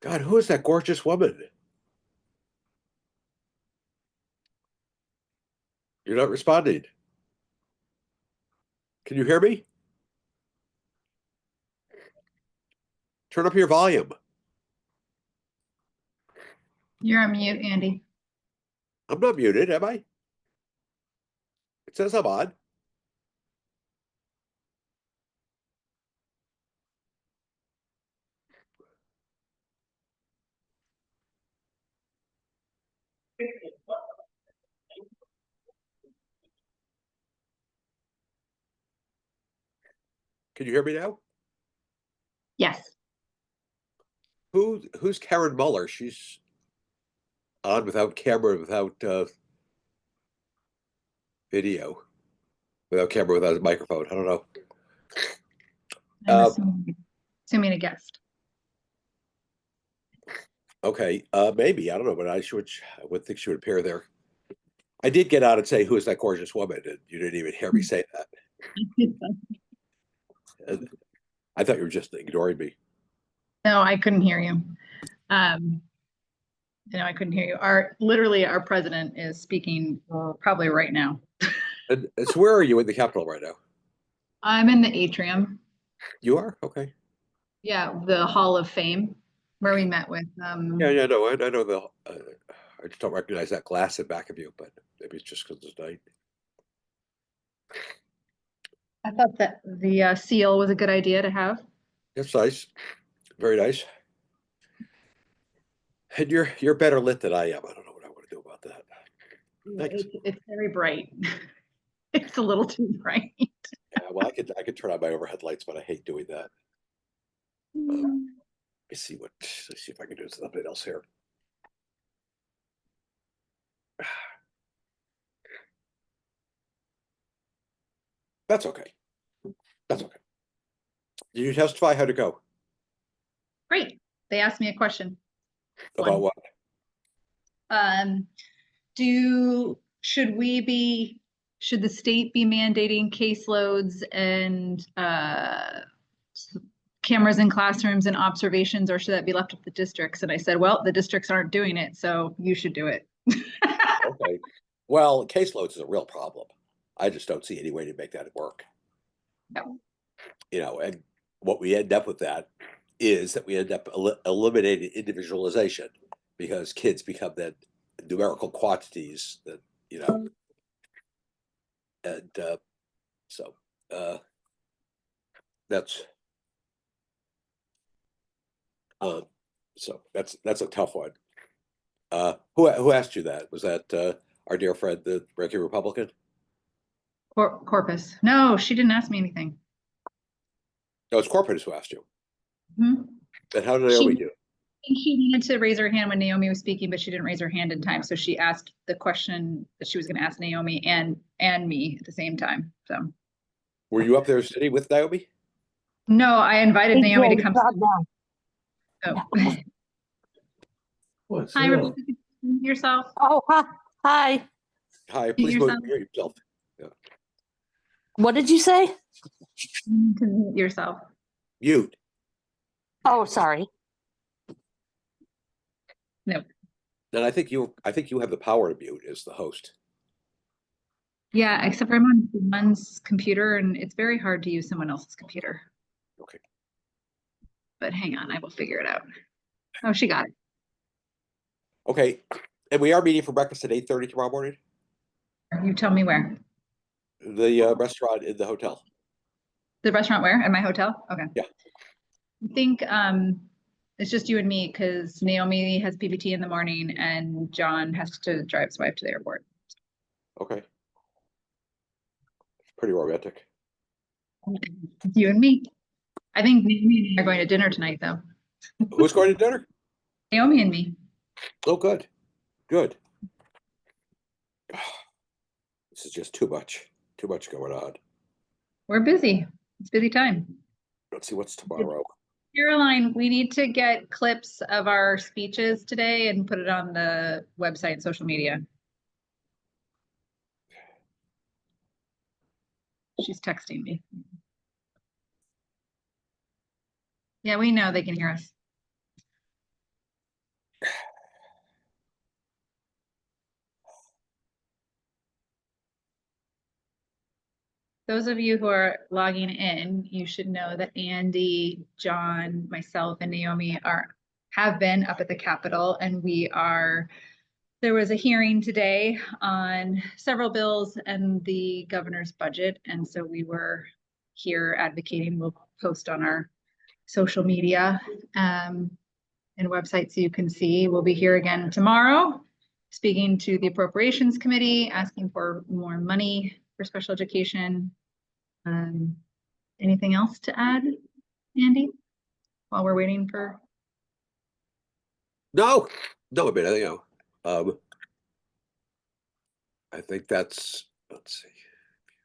God, who is that gorgeous woman? You're not responding. Can you hear me? Turn up your volume. You're on mute, Andy. I'm not muted, am I? It says I'm on. Can you hear me now? Yes. Who's Karen Muller? She's on without camera, without video, without camera, without a microphone. I don't know. I'm Uh, assuming a guest. okay, maybe I don't know, but I would think she would appear there. I did get out and say, "Who is that gorgeous woman?" And you didn't even hear me say that. And I thought you were just ignoring me. No, I couldn't hear you. No, I couldn't hear you. Literally our president is speaking probably right now. And so, where are you in the Capitol right now? I'm in the atrium. You are? Okay. Yeah, the Hall of Fame where we met with. Yeah, no, I know I just don't recognize that glass in back of you, but maybe it's just because it's night. I thought that the seal was a good idea to have. It's nice, very nice. And you're better lit than I am. I don't know what I want to do about that. Thanks. It's very bright. It's a little too bright. Yeah, well, I could turn on my overhead lights, but I hate doing that. Let me see let's see if I can do something else here. That's okay. That's okay. Did you testify? How'd it go? Great. They asked me a question. About what? Should the state be mandating caseloads and cameras in classrooms and observations, or should that be left with the districts? And I said, well, the districts aren't doing it, so you should do it. Okay. Well, caseloads is a real problem. I just don't see any way to make that work. No. And what we end up with that is that we end up eliminating individualization because kids become then numerical quantities that, and so that's that's a tough one. Who asked you that? Was that our dear friend, the Ranking Republican? Corpus. No, she didn't ask me anything. No, it's Corpus who asked you. Mm-hmm. And how did Naomi do? She wanted to raise her hand when Naomi was speaking, but she didn't raise her hand in time. So she asked the question that she was going to ask Naomi and me at the same time. So Were you up there sitting with Naomi? no, I invited Naomi to come. Oh. Hi, yourself. Oh, hi. Hi, please mute yourself. Yeah. What did you say? To mute yourself. Mute. Oh, sorry. No. And I think you have the power to mute as the host. Yeah, except for I'm on someone's computer and it's very hard to use someone else's computer. Okay. But hang on, I will figure it out. Oh, she got it. Okay. And we are meeting for breakfast at 8:30 tomorrow morning? You tell me where. The restaurant in the hotel. The restaurant where? At my hotel? Okay. Yeah. I think it's just you and me because Naomi has PPT in the morning and John has to drive his wife to the airport. Okay. Pretty romantic. You and me. I think Naomi and I are going to dinner tonight, though. Who's going to dinner? Naomi and me. Oh, good. Good. This is just too much going on. We're busy. It's busy time. Let's see what's tomorrow. Caroline, we need to get clips of our speeches today and put it on the website and social media. She's texting me. Yeah, we know they can hear us. those of you who are logging in, you should know that Andy, John, myself, and Naomi have been up at the Capitol, and there was a hearing today on several bills and the governor's budget, and so we were here advocating. We'll post on our social media and website so you can see. We'll be here again tomorrow, speaking to the Appropriations Committee, asking for more money for special education. Anything else to add, Andy, while we're waiting for? No, I mean, I think let's see.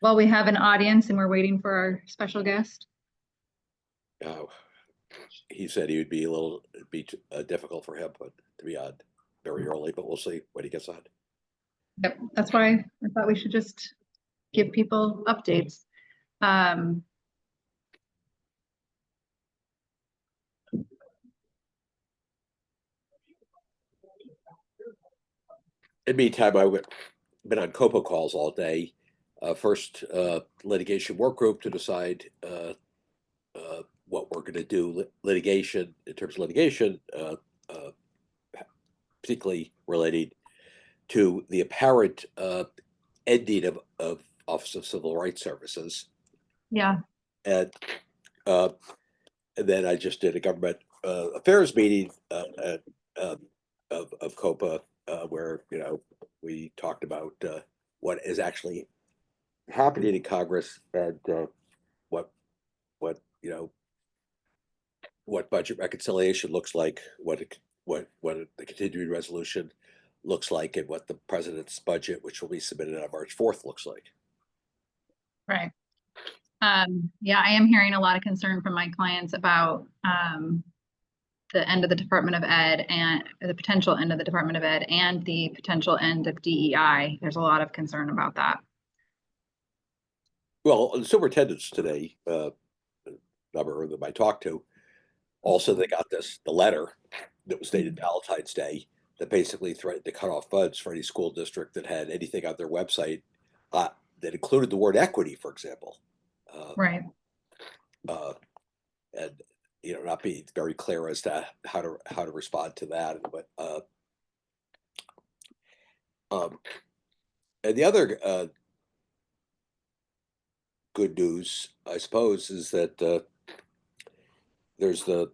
Well, we have an audience and we're waiting for our special guest. He said it'd be difficult for him, but to be on very early, but we'll see when he gets on. Yep, that's why I thought we should just give people updates. In the meantime, I've been on COPA calls all day. First, litigation work group to decide what we're going to do litigation in terms of litigation, particularly related to the apparent ending of Office of Civil Rights Services. Yeah. And then I just did a government affairs meeting of COPA where we talked about what is actually happening in Congress and what budget reconciliation looks like, what the continuing resolution looks like, and what the president's budget, which will be submitted on March 4th, looks like. Right. Yeah, I am hearing a lot of concern from my clients about the end of the Department of Ed and the potential end of the Department of Ed and the potential end of DEI. There's a lot of concern about that. Well, the superintendents today, number of them I talked to, also they got the letter that was dated Valentine's Day that basically threatened to cut off funds for any school district that had anything on their website that included the word equity, for example. Right. And not being very clear as to how to respond to that. But and the other good news, I suppose, is that there's the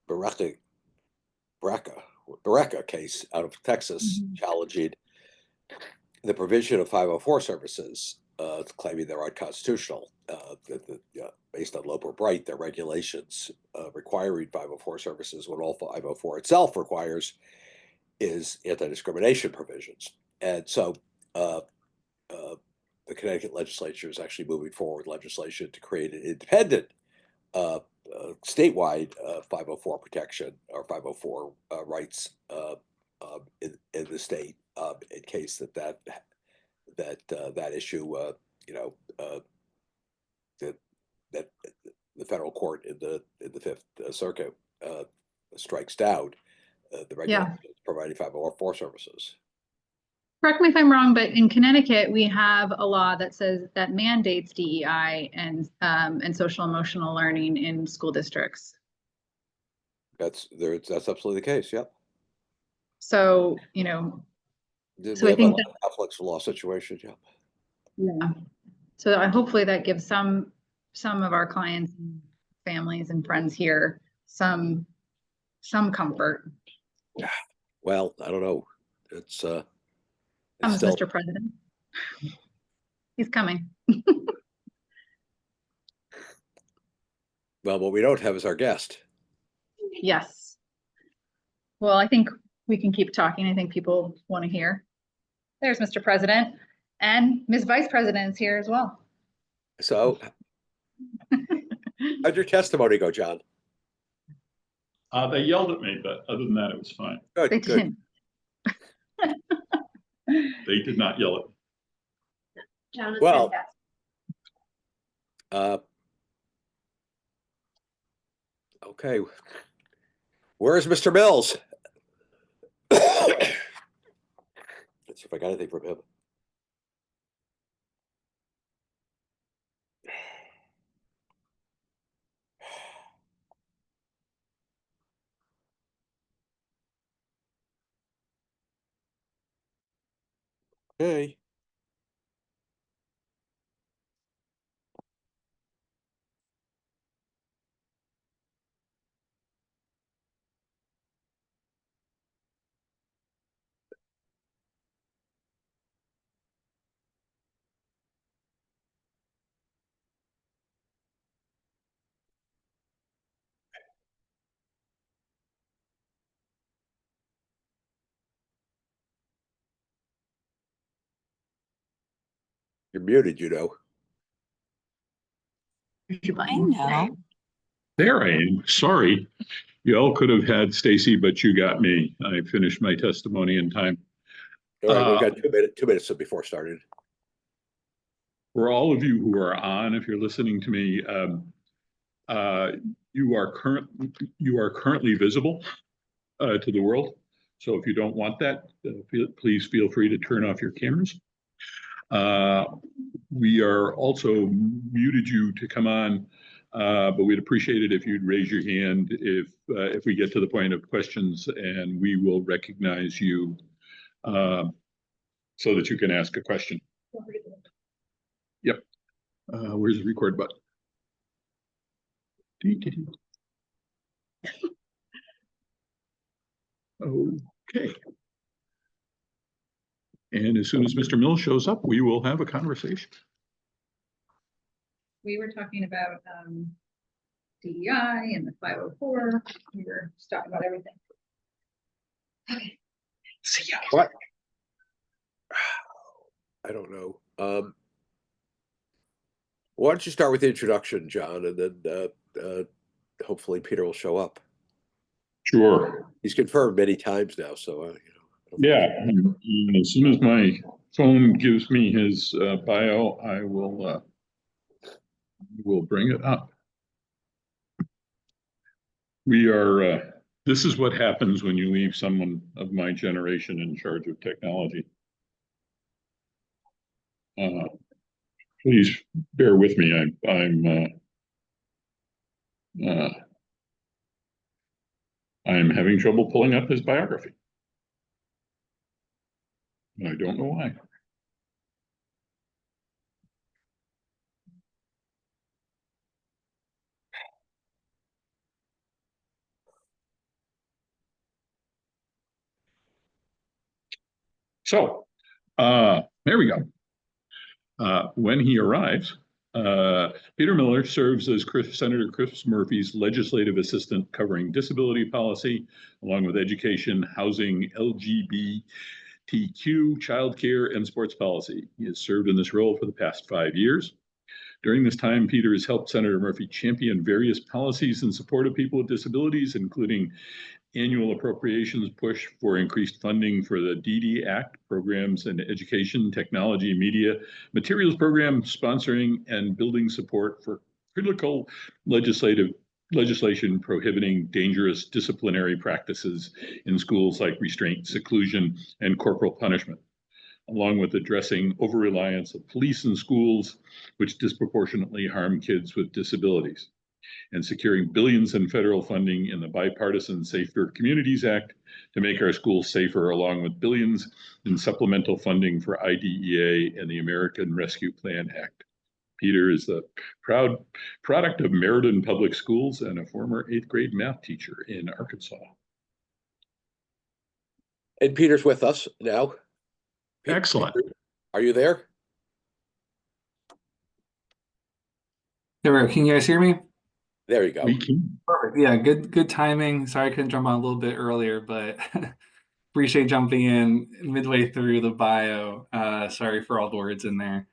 Baraka case out of Texas challenging the provision of 504 services, claiming they're unconstitutional. Based on Loper Bright, their regulations requiring 504 services, what all 504 itself requires is anti-discrimination provisions. And so the Connecticut legislature is actually moving forward legislation to create an independent statewide 504 protection or 504 rights in the state in case that issue that the federal court in the Fifth Circuit strikes down the regulations providing 504 services. Correct me if I'm wrong, but in Connecticut, we have a law that says that mandates DEI and social emotional learning in school districts. That's absolutely the case. Yep. So, so I think that conflicts of law situations. Yep. Yeah. So hopefully that gives some of our clients, families, and friends here some comfort. Well, I don't know. It's comes still... Mr. President. He's coming. Well, what we don't have is our guest. Yes. Well, I think we can keep talking. I think people want to hear. There's Mr. President, and Ms. Vice President is here as well. So, how'd your testimony go, John? They yelled at me, but other than that, it was fine. Good, they good. Didn't. They did not yell at me. John was well, okay. Where is Mr. Mills? Let's see if I got anything from him. Okay. You're muted, you know. I know. There I am. Sorry. You all could have had Stacy, but you got me. I finished my testimony in time. All right, we've Uh, got 2 minutes before started. For all of you who are on, if you're listening to me, uh, you are currently visible to the world. So if you don't want that, please feel free to turn off your cameras. We are also muted you to come on, but we'd appreciate it if you'd raise your hand if we get to the point of questions, and we will recognize you so that you can ask a question. Yep. Where's the record button? Okay. And as soon as Mr. Mills shows up, we will have a conversation. We were talking about DEI and the 504. We were just talking about everything. Okay. See ya. What? I don't know. Why don't you start with the introduction, John, and then hopefully Peter will show up. Sure. He's confirmed many times now, so you know. Yeah. And as soon as my phone gives me his bio, I will bring it up. We are. This is what happens when you leave someone of my generation in charge of technology. Please bear with me. I'm having trouble pulling up his biography. I don't know why. So, there we go. When he arrives, Peter Miller serves as Senator Chris Murphy's legislative assistant covering disability policy, along with education, housing, LGBTQ, childcare, and sports policy. He has served in this role for the past 5 years. During this time, Peter has helped Senator Murphy champion various policies in support of people with disabilities, including annual appropriations push for increased funding for the DD Act programs and education, technology, media, materials program sponsoring, and building support for critical legislation prohibiting dangerous disciplinary practices in schools like restraint, seclusion, and corporal punishment, along with addressing over-reliance of police in schools, which disproportionately harm kids with disabilities, and securing billions in federal funding in the bipartisan Safer Communities Act to make our schools safer, along with billions in supplemental funding for IDEA and the American Rescue Plan Act. Peter is the proud product of Meriden Public Schools and a former 8th grade math teacher in Arkansas. And Peter's with us now. Excellent. Peter, are you there? There we go. Can you guys hear me? There you go. We can. Perfect. Yeah, good timing. Sorry I couldn't jump on a little bit earlier, but appreciate jumping in midway through the bio. Sorry for all the words in there.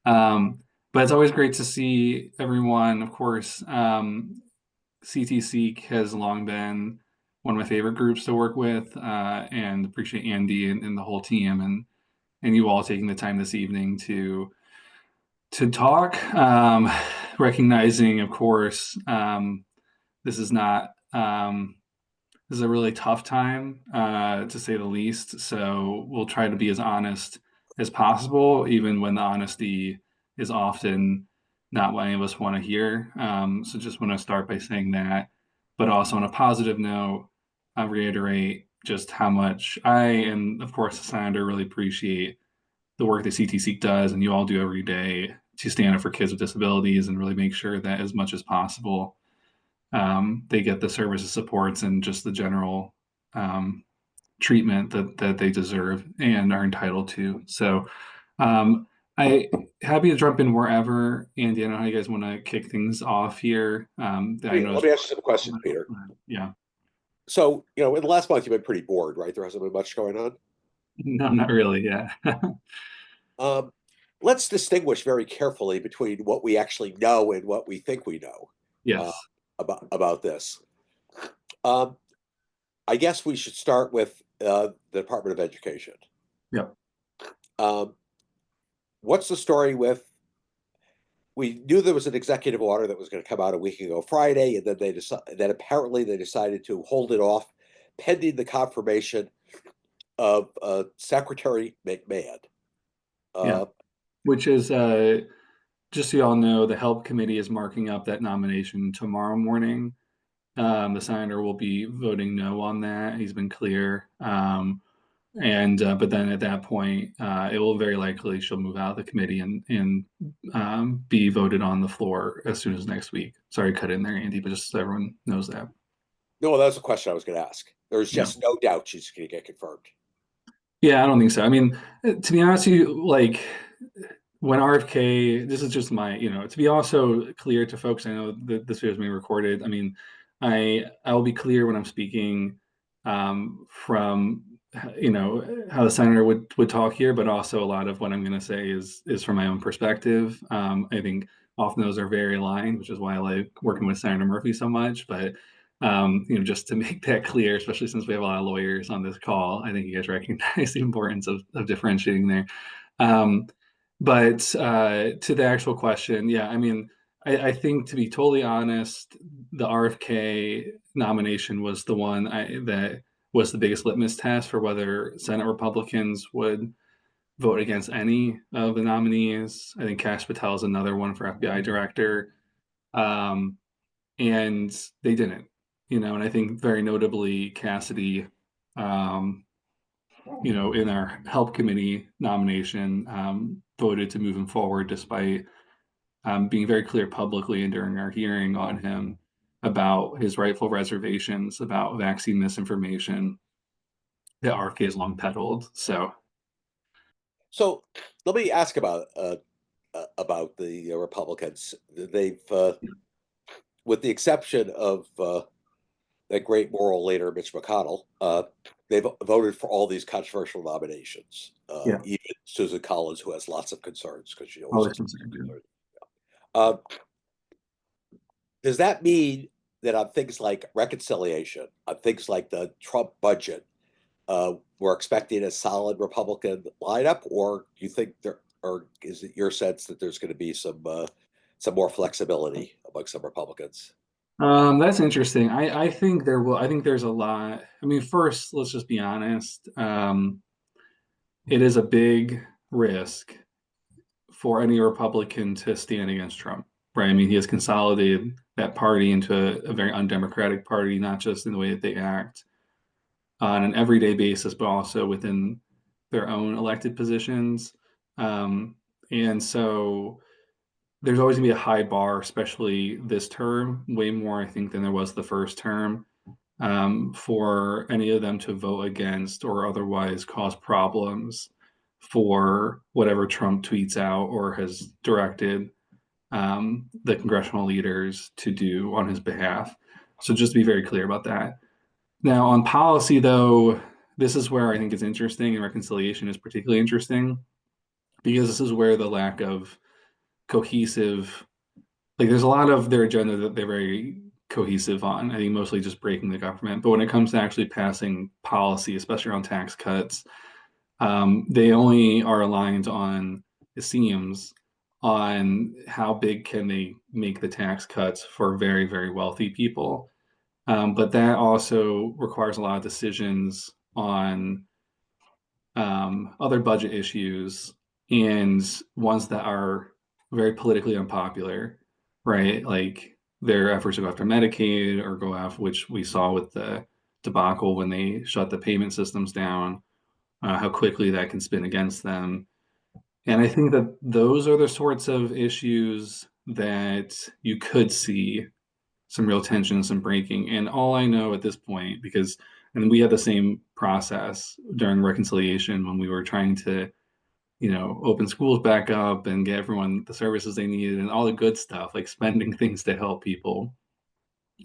But it's always great to see everyone. Of course, CTC has long been one of my favorite groups to work with, and appreciate Andy and the whole team and you all taking the time this evening to talk, recognizing, of course, this is not this is a really tough time, to say the least. So we'll try to be as honest as possible, even when the honesty is often not what any of us want to hear. So just want to start by saying that, but also on a positive note, I reiterate just how much I and of course the senator really appreciate the work that CTC does and you all do every day to stand up for kids with disabilities and really make sure that as much as possible they get the services, supports, and just the general treatment that they deserve and are entitled to. So I happy to jump in wherever. Andy, I don't know how you guys want to kick things off here. I know Let me ask you some questions, Peter. Yeah. So, in the last month, you've been pretty bored, right? There hasn't been much going on. No, not really. Yeah. Let's distinguish very carefully between what we actually know and what we think we know Yes. about this. I guess we should start with the Department of Education. Yep. What's the story with? We knew there was an executive order that was going to come out a week ago Friday, and then apparently they decided to hold it off pending the confirmation of Secretary McMahon. Yeah. Which is just so y'all know, the Help Committee is marking up that nomination tomorrow morning. The senator will be voting no on that. He's been clear. But then at that point, it will very likely she'll move out of the committee and be voted on the floor as soon as next week. Sorry, cut in there, Andy, but just so everyone knows that. No, that's a question I was going to ask. There's just no doubt she's going to get confirmed. Yeah, I don't think so. I mean, to be honest with you, like when RFK, this is just my, to be also clear to folks, I know that this video is being recorded. I mean, I will be clear when I'm speaking from how the senator would talk here, but also a lot of what I'm going to say is from my own perspective. I think often those are very aligned, which is why I like working with Senator Murphy so much. But just to make that clear, especially since we have a lot of lawyers on this call, I think you guys recognize the importance of differentiating there. But to the actual question, yeah, I mean, I think to be totally honest, the RFK nomination was the one that was the biggest litmus test for whether Senate Republicans would vote against any of the nominees. I think Kash Patel is another one for FBI director. And they didn't, and I think very notably Cassidy, in our Help Committee nomination, voted to move him forward despite being very clear publicly and during our hearing on him about his rightful reservations about vaccine misinformation that RFK has long peddled. So let me ask about the Republicans. They've, with the exception of that great moral leader Mitch McConnell, they've voted for all these controversial nominations. Even Susan Collins, who has lots of concerns because she always has concerns. Does that mean that on things like reconciliation, on things like the Trump budget, we're expecting a solid Republican lineup, or do you think or is it your sense that there's going to be some more flexibility among some Republicans? That's interesting. I think there will. I think there's a lot. I mean, first, let's just be honest. It is a big risk for any Republican to stand against Trump, right? I mean, he has consolidated that party into a very undemocratic party, not just in the way that they act on an everyday basis, but also within their own elected positions. And so there's always gonna be a high bar, especially this term, way more, I think, than there was the first term, for any of them to vote against or otherwise cause problems for whatever Trump tweets out or has directed the congressional leaders to do on his behalf. So just to be very clear about that. Now, on policy, though, this is where I think it's interesting, and reconciliation is particularly interesting, because this is where the lack of cohesive, like there's a lot of their agenda that they're very cohesive on, I think mostly just breaking the government. But when it comes to actually passing policy, especially around tax cuts, they only are aligned on, it seems, on how big can they make the tax cuts for very, very wealthy people. But that also requires a lot of decisions on other budget issues and ones that are very politically unpopular, right? Like their efforts to go after Medicaid or go after, which we saw with the debacle when they shut the payment systems down, how quickly that can spin against them. And I think that those are the sorts of issues that you could see some real tension, some breaking. And all I know at this point, because and we had the same process during reconciliation when we were trying to, open schools back up and get everyone the services they needed and all the good stuff, like spending things to help people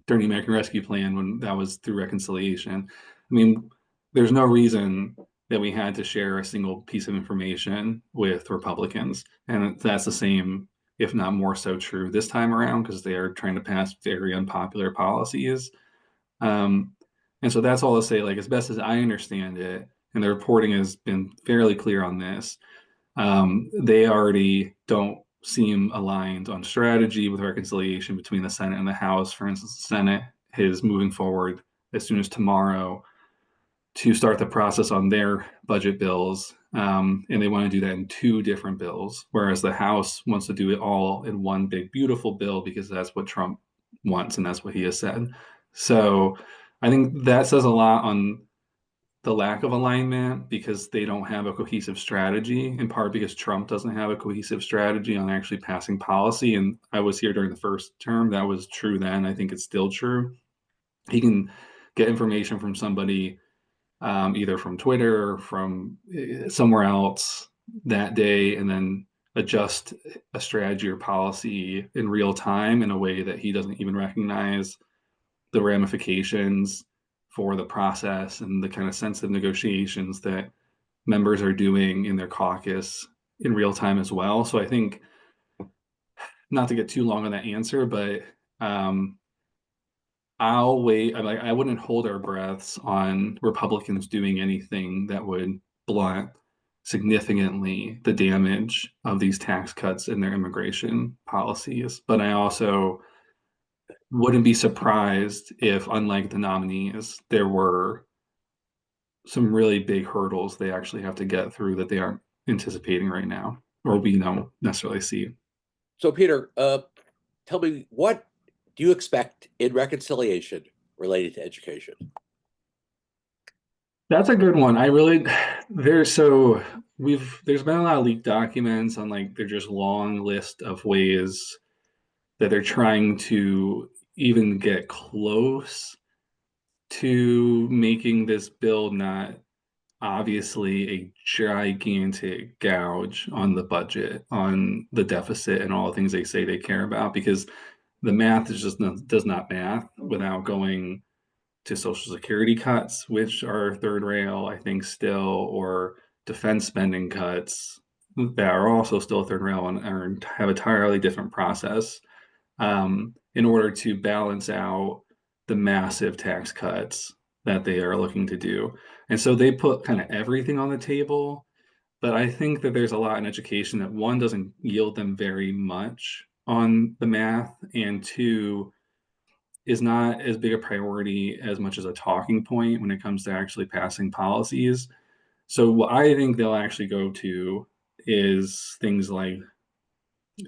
during the American Rescue Plan when that was through reconciliation. I mean, there's no reason that we had to share a single piece of information with Republicans. And that's the same, if not more so true this time around, because they are trying to pass very unpopular policies. Um, and so that's all to say, like, as best as I understand it, and the reporting has been fairly clear on this, they already don't seem aligned on strategy with reconciliation between the Senate and the House. For instance, the Senate is moving forward as soon as tomorrow to start the process on their budget bills. And they want to do that in two different bills, whereas the House wants to do it all in one big, beautiful bill because that's what Trump wants and that's what he has said. So I think that says a lot on the lack of alignment because they don't have a cohesive strategy, in part because Trump doesn't have a cohesive strategy on actually passing policy. And I was here during the first term. That was true then. I think it's still true. He can get information from somebody, either from Twitter or from somewhere else that day, and then adjust a strategy or policy in real time in a way that he doesn't even recognize the ramifications for the process and the kind of sensitive negotiations that members are doing in their caucus in real time as well. So I think, not to get too long on that answer, but I'll wait. I wouldn't hold our breaths on Republicans doing anything that would blunt significantly the damage of these tax cuts and their immigration policies. But I also wouldn't be surprised if, unlike the nominees, there were some really big hurdles they actually have to get through that they aren't anticipating right now, or we don't necessarily see. So, Peter, tell me, what do you expect in reconciliation related to education? That's a good one. There's been a lot of leaked documents on, like, they're just long list of ways that they're trying to even get close to making this bill not obviously a gigantic gouge on the budget, on the deficit, and all the things they say they care about, because the math is just does not math without going to Social Security cuts, which are third rail, I think, still, or defense spending cuts that are also still third rail and have a entirely different process, in order to balance out the massive tax cuts that they are looking to do. And so they put kind of everything on the table. But I think that there's a lot in education that, one, doesn't yield them very much on the math, and two, is not as big a priority as much as a talking point when it comes to actually passing policies. So what I think they'll actually go to is things like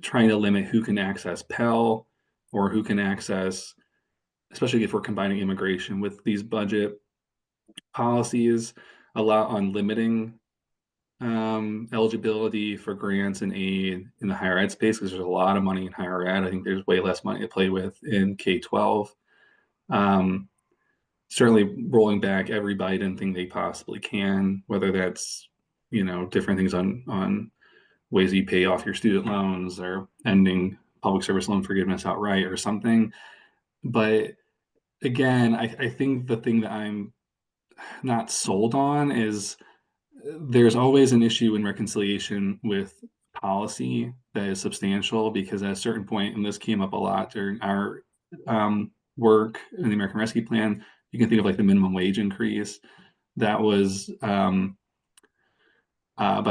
trying to limit who can access Pell, or who can access, especially if we're combining immigration with these budget policies, a lot on limiting eligibility for grants and aid in the higher ed space, because there's a lot of money in higher ed. I think there's way less money to play with in K-12. Certainly rolling back every Biden thing they possibly can, whether that's, different things on ways you pay off your student loans, or ending public service loan forgiveness outright or something. But again, I think the thing that I'm not sold on is there's always an issue in reconciliation with policy that is substantial, because at a certain point, and this came up a lot during our work in the American Rescue Plan, you can think of like the minimum wage increase that was by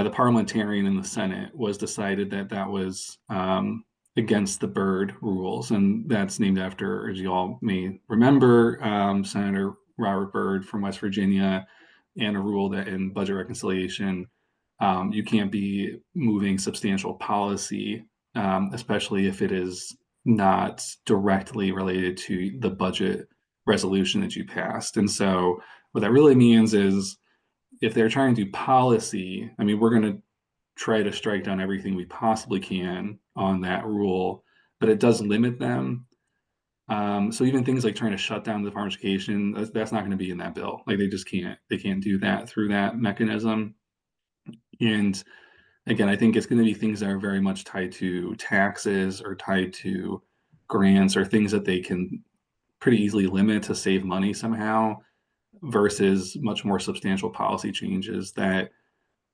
the parliamentarian in the Senate, was decided that that was against the Byrd rules. And that's named after, as you all may remember, Senator Robert Byrd from West Virginia, and a rule that in budget reconciliation, you can't be moving substantial policy, especially if it is not directly related to the budget resolution that you passed. And so what that really means is, if they're trying to do policy, I mean, we're going to try to strike down everything we possibly can on that rule, but it does limit them. So even things like trying to shut down the Department of Education, that's not going to be in that bill. Like they can't do that through that mechanism. And again, I think it's going to be things that are very much tied to taxes or tied to grants or things that they can pretty easily limit to save money somehow versus much more substantial policy changes that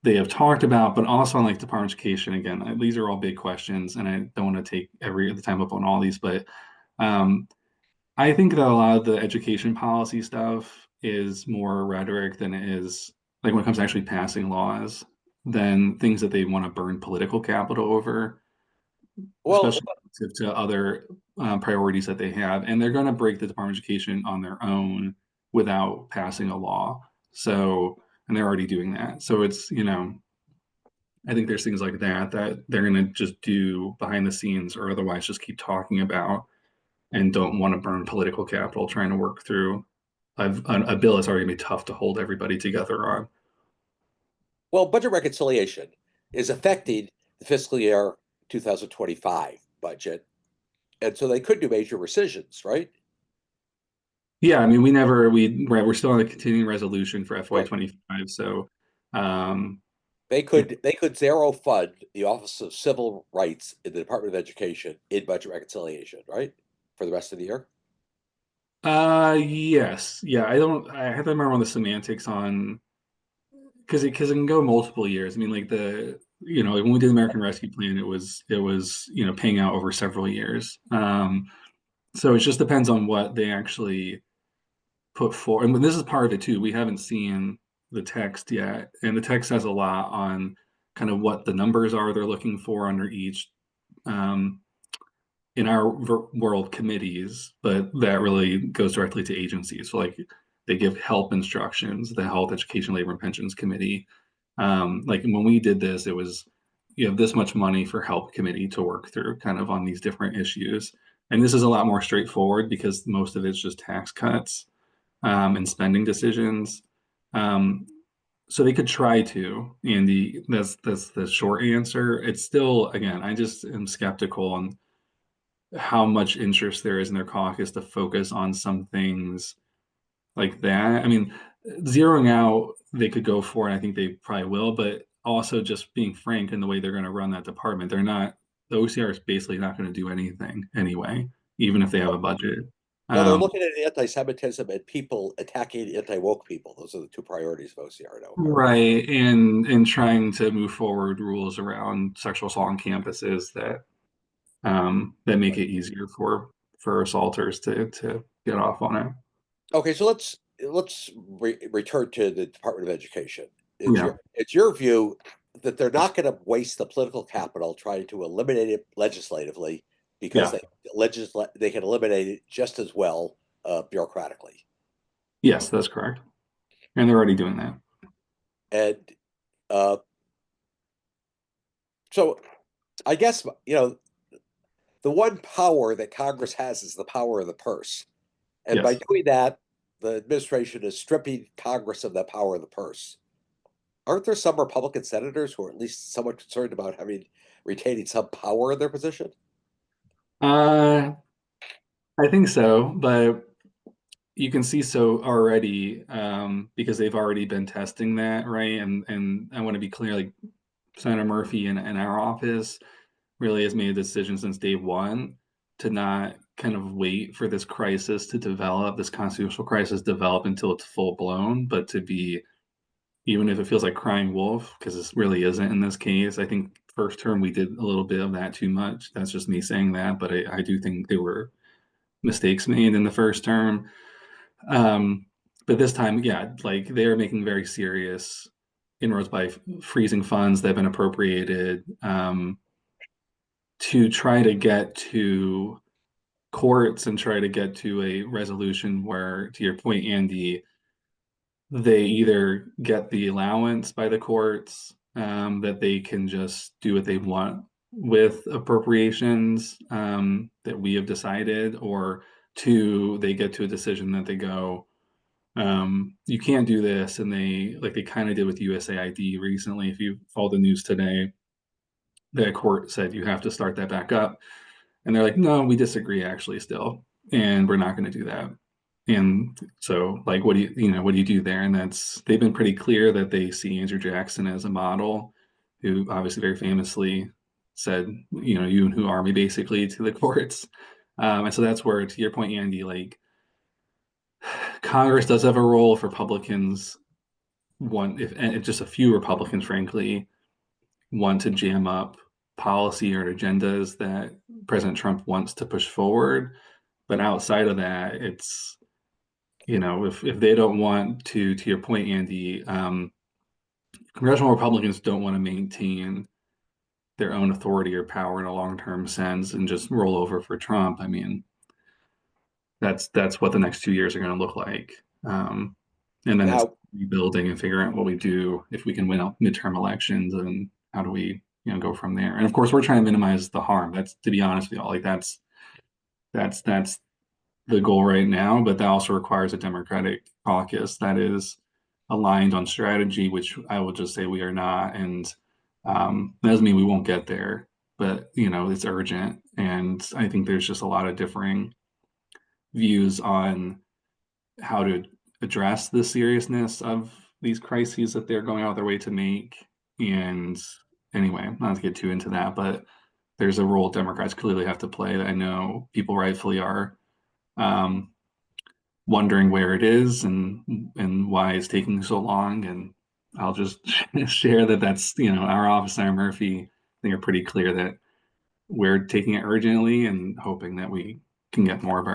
they have talked about, but also on like Department of Education. Again, these are all big questions, and I don't want to take the time up on all these, but I think that a lot of the education policy stuff is more rhetoric than it is like when it comes to actually passing laws than things that they want to burn political capital over, Well, especially relative to other priorities that they have. And they're going to break the Department of Education on their own without passing a law. So, and they're already doing that. So it's, I think there's things like that that they're going to just do behind the scenes or otherwise just keep talking about and don't want to burn political capital trying to work through a bill that's already going to be tough to hold everybody together on. well, budget reconciliation is affecting the fiscal year 2025 budget, and so they could do major rescissions, right? Yeah, I mean, we're still on a continuing resolution for FY25. So, They could zero fund the Office of Civil Rights in the Department of Education in budget reconciliation, right? For the rest of the year. yes. Yeah, I have to remember on the semantics on because it can go multiple years. I mean, like when we did the American Rescue Plan, it was paying out over several years. So it just depends on what they actually put forward. And this is part of it too. We haven't seen the text yet, and the text has a lot on kind of what the numbers are they're looking for under each in our world committees, but that really goes directly to agencies. So like they give help instructions, the Health, Education, Labor, and Pensions Committee. Like when we did this, it was you have this much money for help committee to work through kind of on these different issues. And this is a lot more straightforward because most of it's just tax cuts and spending decisions. So they could try to, Andy. That's the short answer. It's still, again, I just am skeptical on how much interest there is in their caucus to focus on some things like that. I mean, zeroing out, they could go for it. I think they probably will, but also just being frank in the way they're going to run that department. The OCR is basically not going to do anything anyway, even if they have a budget. No, they're looking at anti-Semitism and people attacking anti-woke people. Those are the two priorities of OCR now. Right, and trying to move forward rules around sexual assault on campuses that make it easier for assaulters to get off on it. Okay, so let's return to the Department of Education. Yeah. It's your view that they're not going to waste the political capital trying to eliminate it legislatively because they can eliminate it just as well bureaucratically. Yes, that's correct. And they're already doing that. And so I guess, the one power that Congress has is the power of the purse. And by doing that, the administration is stripping Congress of that power of the purse. Aren't there some Republican senators who are at least somewhat concerned about retaining some power in their position? I think so, but you can see so already because they've already been testing that, right? And I want to be clear, like Senator Murphy in our office really has made a decision since day one to not kind of wait for this crisis to develop, this constitutional crisis develop until it's full blown, but to be, even if it feels like crying wolf, because this really isn't in this case. I think first term we did a little bit of that too much. That's just me saying that, but I do think there were mistakes made in the first term. But this time, yeah, like they are making very serious inroads by freezing funds that have been appropriated to try to get to courts and try to get to a resolution where, to your point, Andy, they either get the allowance by the courts that they can just do what they want with appropriations that we have decided, or two, they get to a decision that they go, you can't do this. And they kind of did with USAID recently. If you follow the news today, the court said you have to start that back up. And they're like, no, we disagree actually still, and we're not going to do that. And so like, what do you do there? And they've been pretty clear that they see Andrew Jackson as a model, who obviously very famously said, you and who are me, basically, to the courts. And so that's where, to your point, Andy, like, Congress does have a role if Republicans if just a few Republicans, frankly, want to jam up policy or agendas that President Trump wants to push forward. But outside of that, it's, if they don't want to your point, Andy, congressional Republicans don't want to maintain their own authority or power in a long-term sense and just roll over for Trump. I mean, that's what the next 2 years are going to look like. And then it's Now, rebuilding and figuring out what we do if we can win midterm elections, and how do we, go from there. And of course, we're trying to minimize the harm. That's, to be honest with you all, like that's the goal right now. But that also requires a Democratic caucus that is aligned on strategy, which I will just say we are not. And that doesn't mean we won't get there, but it's urgent. And I think there's just a lot of differing views on how to address the seriousness of these crises that they're going out their way to make. And anyway, not to get too into that, but there's a role Democrats clearly have to play that I know people rightfully are wondering where it is and why it's taking so long. And I'll just share that's, our office, Senator Murphy, I think are pretty clear that we're taking it urgently and hoping that we can get more of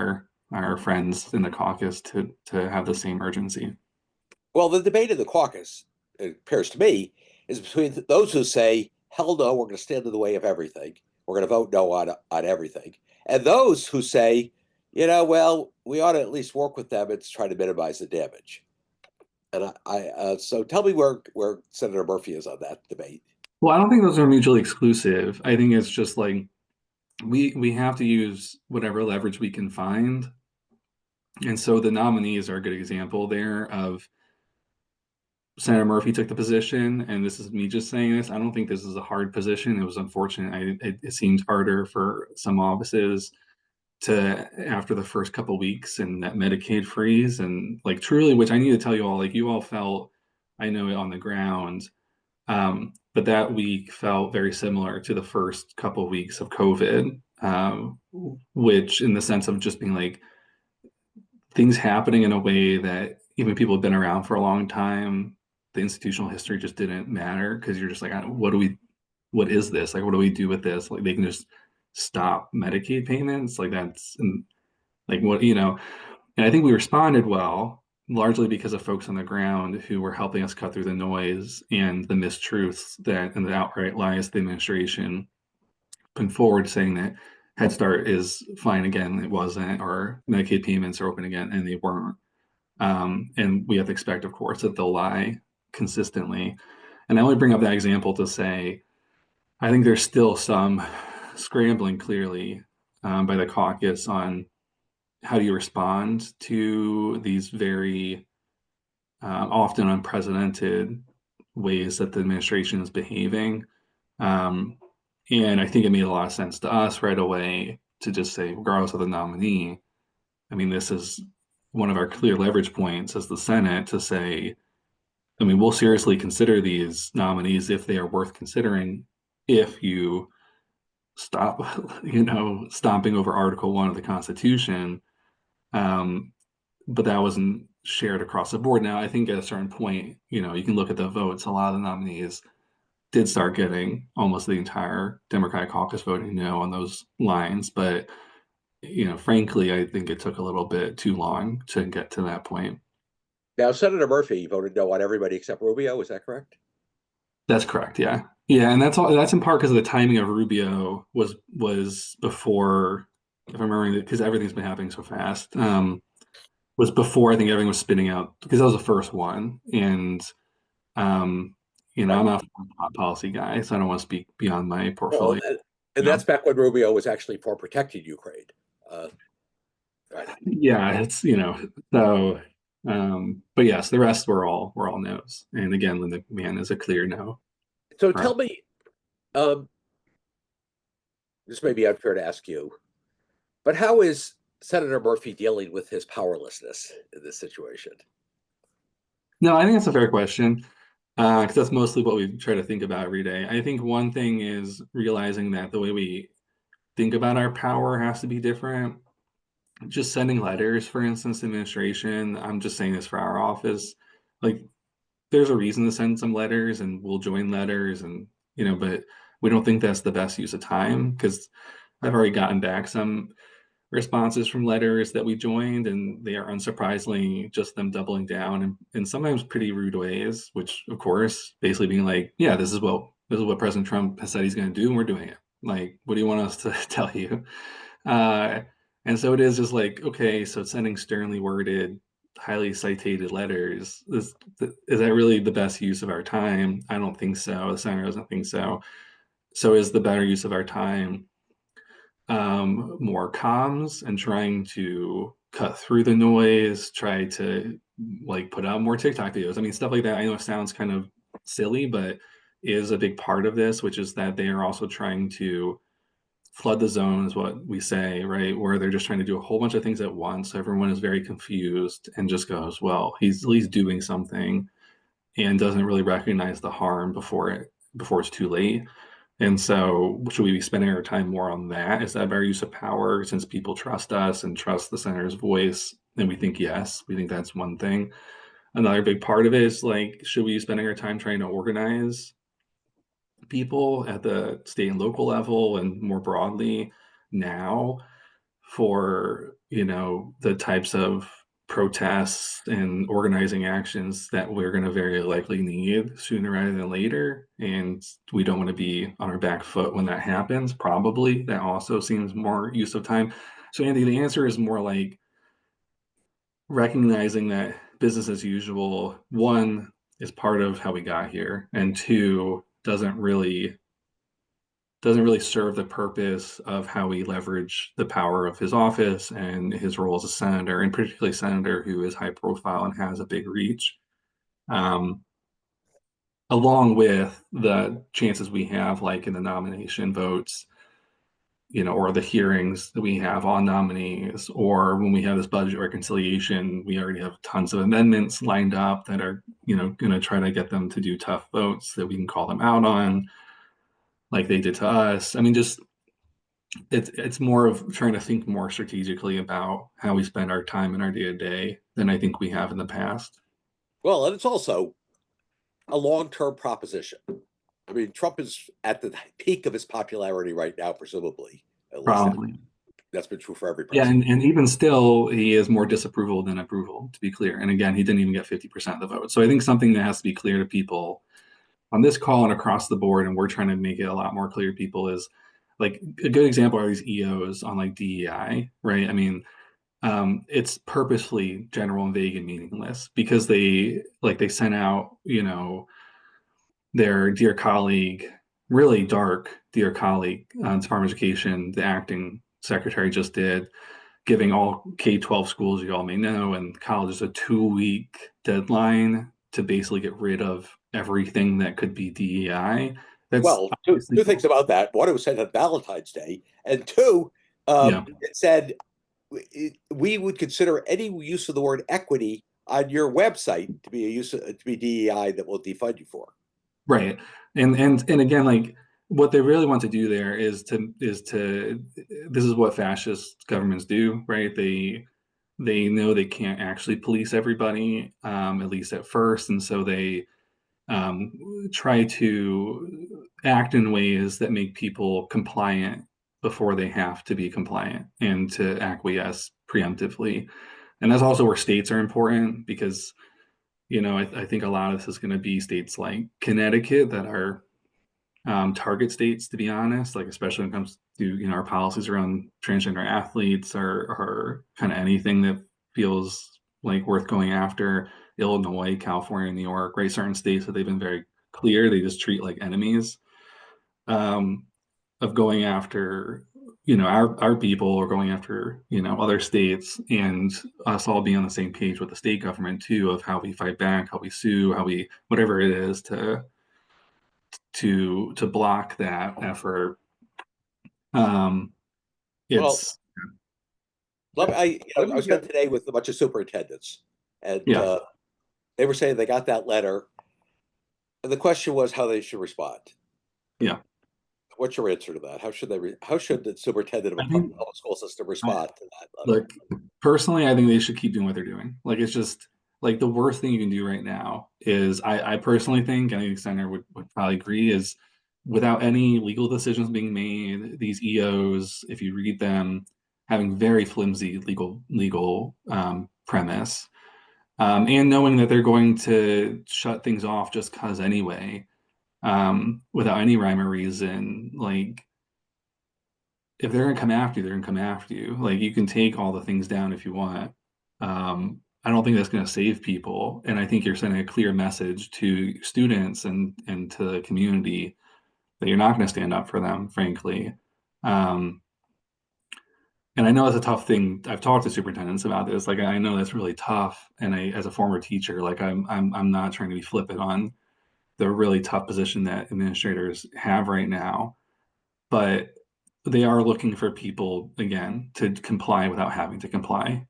our friends in the caucus to have the same urgency. well, the debate in the caucus, it appears to me, is between those who say, hell no, we're going to stand in the way of everything. We're going to vote no on everything. And those who say, well, we ought to at least work with them and try to minimize the damage. And so tell me where Senator Murphy is on that debate. Well, I don't think those are mutually exclusive. I think it's just like we have to use whatever leverage we can find. And so the nominees are a good example there of Senator Murphy took the position, and this is me just saying this. I don't think this is a hard position. It was unfortunate. It seemed harder for some offices after the first couple of weeks and that Medicaid freeze, and like truly, which I need to tell you all, like you all felt, I know, on the ground, but that week felt very similar to the first couple of weeks of COVID, which in the sense of just being like things happening in a way that even people have been around for a long time, the institutional history just didn't matter, because you're just like, what is this? Like, what do we do with this? Like, they can just stop Medicaid payments. Like, that's like what, and I think we responded well, largely because of folks on the ground who were helping us cut through the noise and the mistruths and the outright lies the administration put forward, saying that Head Start is fine again. It wasn't, or Medicaid payments are open again, and they weren't. And we have to expect, of course, that they'll lie consistently. And I only bring up that example to say, I think there's still some scrambling, clearly, by the caucus on how do you respond to these very often unprecedented ways that the administration is behaving. And I think it made a lot of sense to us right away to just say, regardless of the nominee, I mean, this is one of our clear leverage points as the Senate to say, I mean, we'll seriously consider these nominees if they are worth considering, if you stop, stomping over Article 1 of the Constitution. But that wasn't shared across the board. Now, I think at a certain point, you can look at the votes. A lot of the nominees did start getting almost the entire Democratic caucus voting no on those lines. But, frankly, I think it took a little bit too long to get to that point. Now, Senator Murphy voted no on everybody except Rubio. Is that correct? That's correct. Yeah. Yeah. And that's in part because of the timing of Rubio was before, if I'm remembering, because everything's been happening so fast, was before I think everything was spinning out, because that was the first one. And, I'm not a policy guy, so I don't want to speak beyond my portfolio. Well, and that's back when Rubio was actually for protecting Ukraine. Right. Yeah, it's, so But yes, the rest were all no's. And again, Linda McMahon is a clear no. So for tell us. me, this may be unfair to ask you, but how is Senator Murphy dealing with his powerlessness in this situation? No, I think that's a fair question. Because that's mostly what we try to think about every day. I think one thing is realizing that the way we think about our power has to be different. Just sending letters, for instance, to administration, I'm just saying this for our office, like there's a reason to send some letters and we'll join letters and, but we don't think that's the best use of time because I've already gotten back some responses from letters that we joined, and they are unsurprisingly just them doubling down in sometimes pretty rude ways, which of course basically being like, yeah, this is what President Trump has said he's going to do, and we're doing it. Like, what do you want us to tell you? Uh, and so it is just like, okay, so sending sternly worded, highly cited letters, is that really the best use of our time? I don't think so. The senator doesn't think so. So is the better use of our time more comms and trying to cut through the noise, try to like put out more TikTok videos? I mean, stuff like that. I know it sounds kind of silly, but is a big part of this, which is that they are also trying to flood the zone, is what we say, right? Where they're just trying to do a whole bunch of things at once. So everyone is very confused and just goes, well, he's at least doing something, and doesn't really recognize the harm before it's too late. And so should we be spending our time more on that? Is that a better use of power since people trust us and trust the senator's voice? And we think yes, we think that's one thing. Another big part of it is like, should we be spending our time trying to organize people at the state and local level and more broadly now for, the types of protests and organizing actions that we're going to very likely need sooner rather than later, and we don't want to be on our back foot when that happens? Probably that also seems more use of time. So Andy, the answer is more like recognizing that business as usual, one, is part of how we got here, and two, doesn't really serve the purpose of how we leverage the power of his office and his role as a senator, and particularly senator who is high profile and has a big reach, um, along with the chances we have, like in the nomination votes, or the hearings that we have on nominees, or when we have this budget reconciliation, we already have tons of amendments lined up that are, going to try to get them to do tough votes that we can call them out on, like they did to us. I mean, just it's more of trying to think more strategically about how we spend our time in our day to day than I think we have in the past. Well, and it's also a long-term proposition. I mean, Trump is at the peak of his popularity right now, presumably. At least Probably. that's been true for every Yeah, president. and even still, he is more disapproval than approval, to be clear. And again, he didn't even get 50% of the vote. So I think something that has to be clear to people on this call and across the board, and we're trying to make it a lot more clear to people, is like a good example are these EOs on like DEI, right? I mean, it's purposefully general and vague and meaningless because they sent out, their dear colleague, really dark dear colleague, Department of Education, the acting secretary just did, giving all K-12 schools, you all may know, and colleges a 2-week deadline to basically get rid of everything that could be DEI. That's Well, two obviously, things about that. One, it was sent on Valentine's Day, and two, yeah. it said we would consider any use of the word equity on your website to be to be DEI that we'll defund you for. Right. And again, like what they really want to do there is to this is what fascist governments do, right? They know they can't actually police everybody, at least at first, and so they try to act in ways that make people compliant before they have to be compliant and to acquiesce preemptively. And that's also where states are important because I think a lot of this is going to be states like Connecticut that are target states, to be honest, like especially when it comes to our policies around transgender athletes or kind of anything that feels like worth going after. Illinois, California, New York, right? Certain states that they've been very clear, they just treat like enemies, of going after our people are going after, other states, and us all being on the same page with the state government too, of how we fight back, how we sue, how we, whatever it is to block that effort. Well, It's I was spent today with a bunch of superintendents, and yeah. they were saying they got that letter, and the question was how they should respond. Yeah. What's your answer to that? How should the superintendent of a I think public school system respond to that letter? Look, personally, I think they should keep doing what they're doing. Like, it's just like the worst thing you can do right now is I personally think, and I think Senator would probably agree, is without any legal decisions being made, these EOs, if you read them, having very flimsy legal premise, and knowing that they're going to shut things off just cause anyway, without any rhyme or reason. Like, if they're gonna come after you, they're gonna come after you. Like, you can take all the things down if you want. I don't think that's gonna save people, and I think you're sending a clear message to students and to the community that you're not gonna stand up for them, frankly. Um, and I know it's a tough thing. I've talked to superintendents about this. Like, I know that's really tough, and as a former teacher, like, I'm not trying to be flippant on the really tough position that administrators have right now, but they are looking for people, again, to comply without having to comply.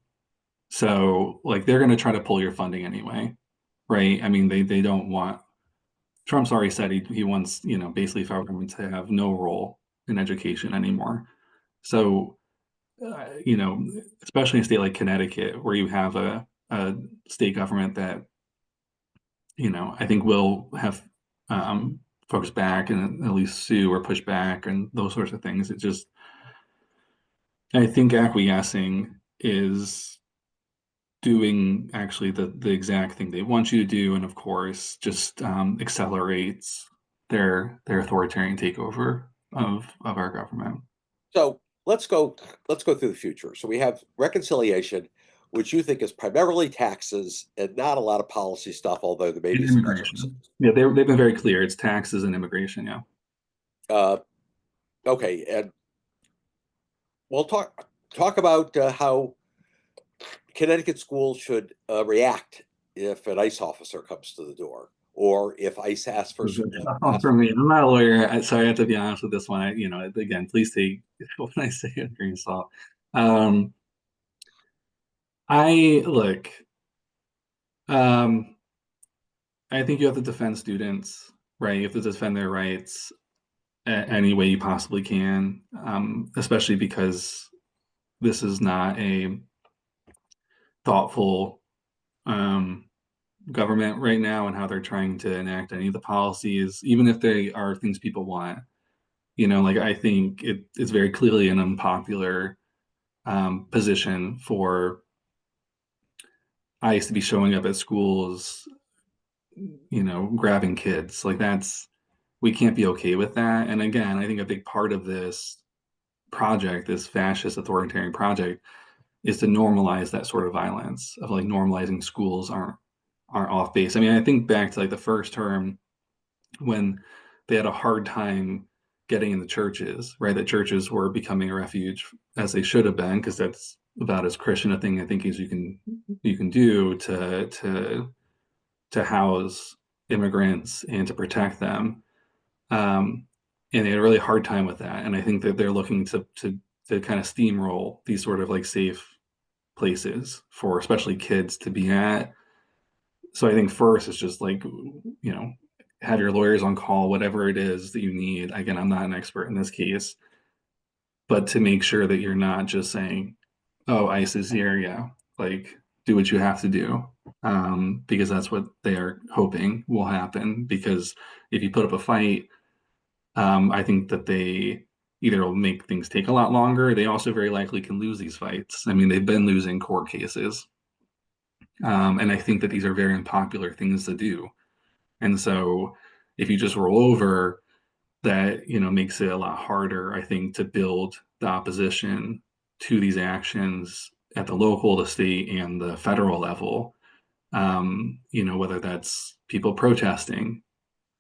So, like, they're going to try to pull your funding anyway, right? I mean, they don't want. Trump's already said he wants, basically federal government to have no role in education anymore. So, especially in a state like Connecticut, where you have a state government that, I think will have folks back and at least sue or push back and those sorts of things. It just, I think acquiescing is doing actually the exact thing they want you to do, and of course, just accelerates their authoritarian takeover of our government. So let's go through the future. So we have reconciliation, which you think is primarily taxes and not a lot of policy stuff, although there may And be some immigration. Yeah, they've been very clear. It's taxes and immigration. Yeah. Okay, and we'll talk about how Connecticut schools should react if an ICE officer comes to the door, or if ICE asks for. For me, I'm not a lawyer, so I have to be honest with this one. Again, please take what I say with a grain of salt. I look. I think you have to defend students, right? You have to defend their rights any way you possibly can, especially because this is not a thoughtful government right now, and how they're trying to enact any of the policies, even if they are things people want. Like, I think it's very clearly an unpopular position for ICE to be showing up at schools, grabbing kids. Like, we can't be okay with that. And again, I think a big part of this project, this fascist authoritarian project, is to normalize that sort of violence, of like normalizing schools aren't off base. I mean, I think back to like the first term when they had a hard time getting in the churches, right? That churches were becoming a refuge, as they should have been, because that's about as Christian a thing I think as you can do to house immigrants and to protect them. And they had a really hard time with that. And I think that they're looking to kind of steamroll these sort of like safe places for especially kids to be at. So I think first it's just like, have your lawyers on call, whatever it is that you need. Again, I'm not an expert in this case, but to make sure that you're not just saying, oh, ICE is here. Yeah. Like, do what you have to do. Because that's what they are hoping will happen. Because if you put up a fight, I think that they either will make things take a lot longer. They also very likely can lose these fights. I mean, they've been losing court cases. And I think that these are very unpopular things to do. And so if you just roll over, that, makes it a lot harder, I think, to build the opposition to these actions at the local, the state, and the federal level. Whether that's people protesting,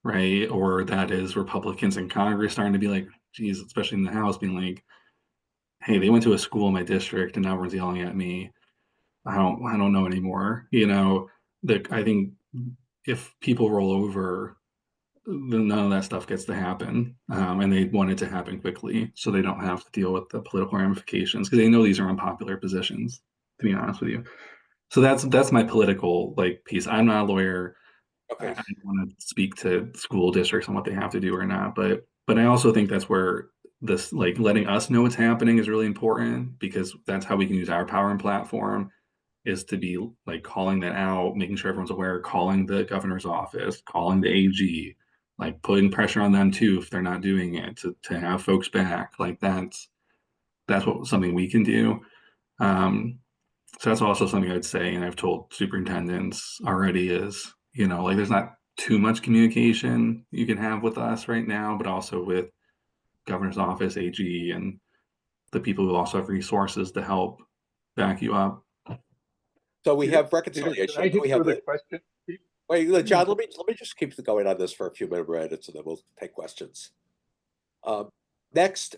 right? Or that is Republicans in Congress starting to be like, geez, especially in the House, being like, hey, they went to a school in my district and now everyone's yelling at me. I don't know anymore. You know, I think if people roll over, then none of that stuff gets to happen. And they want it to happen quickly so they don't have to deal with the political ramifications because they know these are unpopular positions, to be honest with you. So that's my political like piece. I'm not a lawyer. Okay. I don't want to speak to school districts on what they have to do or not, but I also think that's where this like letting us know what's happening is really important because that's how we can use our power and platform is to be like calling that out, making sure everyone's aware, calling the governor's office, calling the AG, like putting pressure on them too if they're not doing it to have folks back. Like that's what something we can do. Um, so that's also something I'd say, and I've told superintendents already is, you know, like there's not too much communication you can have with us right now, but also with governor's office, AG, and the people who also have resources to help back you up. So we Peter, have Peter, reconciliation. can I hit We you have with a the question? wait, John. Let me just keep going on this for a few minutes, and then we'll take questions. Next,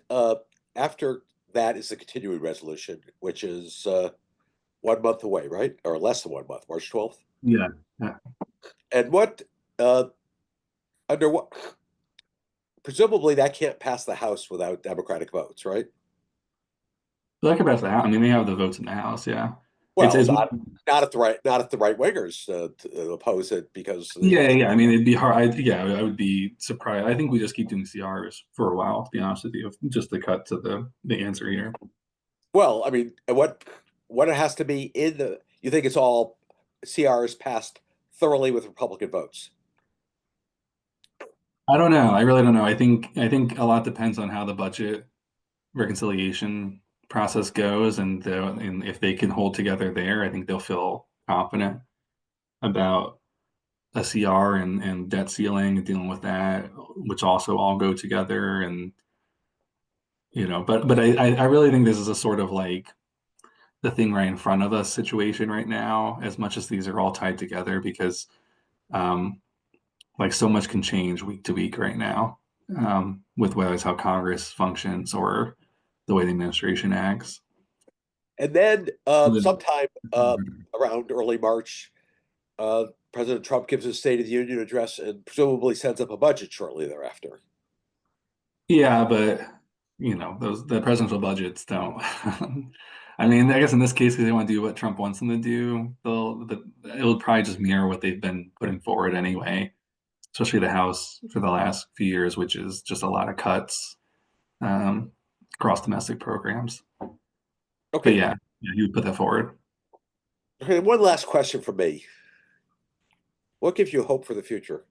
after that is the continuing resolution, which is 1 month away, right? Or less than 1 month, March 12th. Yeah. Yeah. And what under what presumably that can't pass the House without Democratic votes, right? They can pass the House. I mean, they have the votes in the House. Yeah. Well, It's not at the right wingers to oppose it because yeah, yeah. I mean, it'd be hard. I would be surprised. I think we just keep doing CRs for a while, to be honest with you, just to cut to the answer here. well, I mean, what it has to be in the you think it's all CRs passed thoroughly with Republican votes? I don't know. I really don't know. I think a lot depends on how the budget reconciliation process goes, and if they can hold together there, I think they'll feel confident about a CR and debt ceiling and dealing with that, which also all go together. And you know, but I really think this is a sort of like the thing right in front of us situation right now, as much as these are all tied together, because um, like so much can change week to week right now with whether it's how Congress functions or the way the administration acts. And then Yeah. sometime around early March, President Trump gives his State of the Union address and presumably sends up a budget shortly thereafter. Yeah, but you know, the presidential budgets don't. I mean, I guess in this case, because they want to do what Trump wants them to do, it'll probably just mirror what they've been putting forward anyway, especially the House for the last few years, which is just a lot of cuts um, across domestic programs. But Okay. yeah, you would put that forward. Okay. One last question from me. What gives you hope for the future?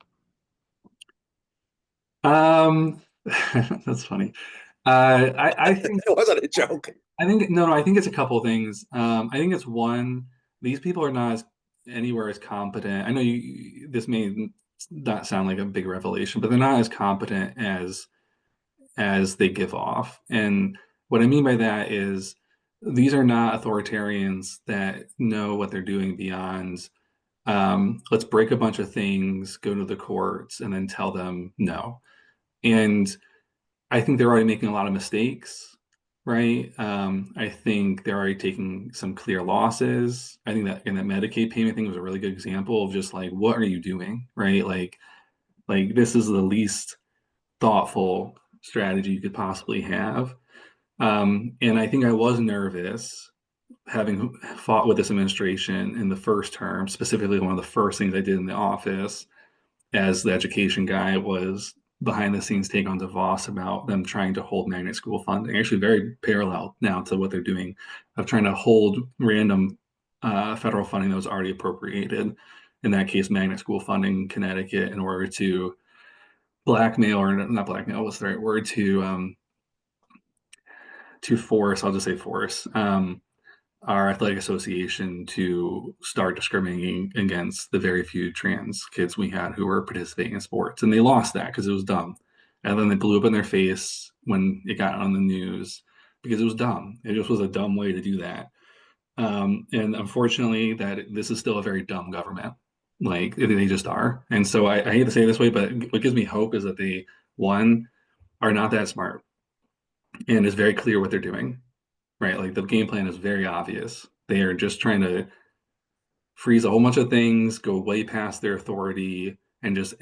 Um, that's funny. I think It wasn't a joke. I think no, I think it's a couple of things. I think it's one, these people are not anywhere as competent. I know this may not sound like a big revelation, but they're not as competent as they give off. And what I mean by that is these are not authoritarians that know what they're doing beyond let's break a bunch of things, go to the courts, and then tell them no. And I think they're already making a lot of mistakes, right? I think they're already taking some clear losses. I think that in that Medicaid payment thing was a really good example of just like, what are you doing, right? Like this is the least thoughtful strategy you could possibly have. And I think I was nervous having fought with this administration in the first term, specifically one of the first things I did in the office as the education guy was behind the scenes take on DeVos about them trying to hold magnet school funding, actually very parallel now to what they're doing of trying to hold random federal funding that was already appropriated. In that case, magnet school funding in Connecticut in order to blackmail or not blackmail, what's the right word to force, I'll just say force, our athletic association to start discriminating against the very few trans kids we had who were participating in sports. And they lost that because it was dumb. And then they blew up in their face when it got on the news because it was dumb. It just was a dumb way to do that. And unfortunately, that this is still a very dumb government. Like they just are. And so I hate to say it this way, but what gives me hope is that they, one, are not that smart and it's very clear what they're doing. right? Like the game plan is very obvious. They are just trying to freeze a whole bunch of things, go way past their authority, and just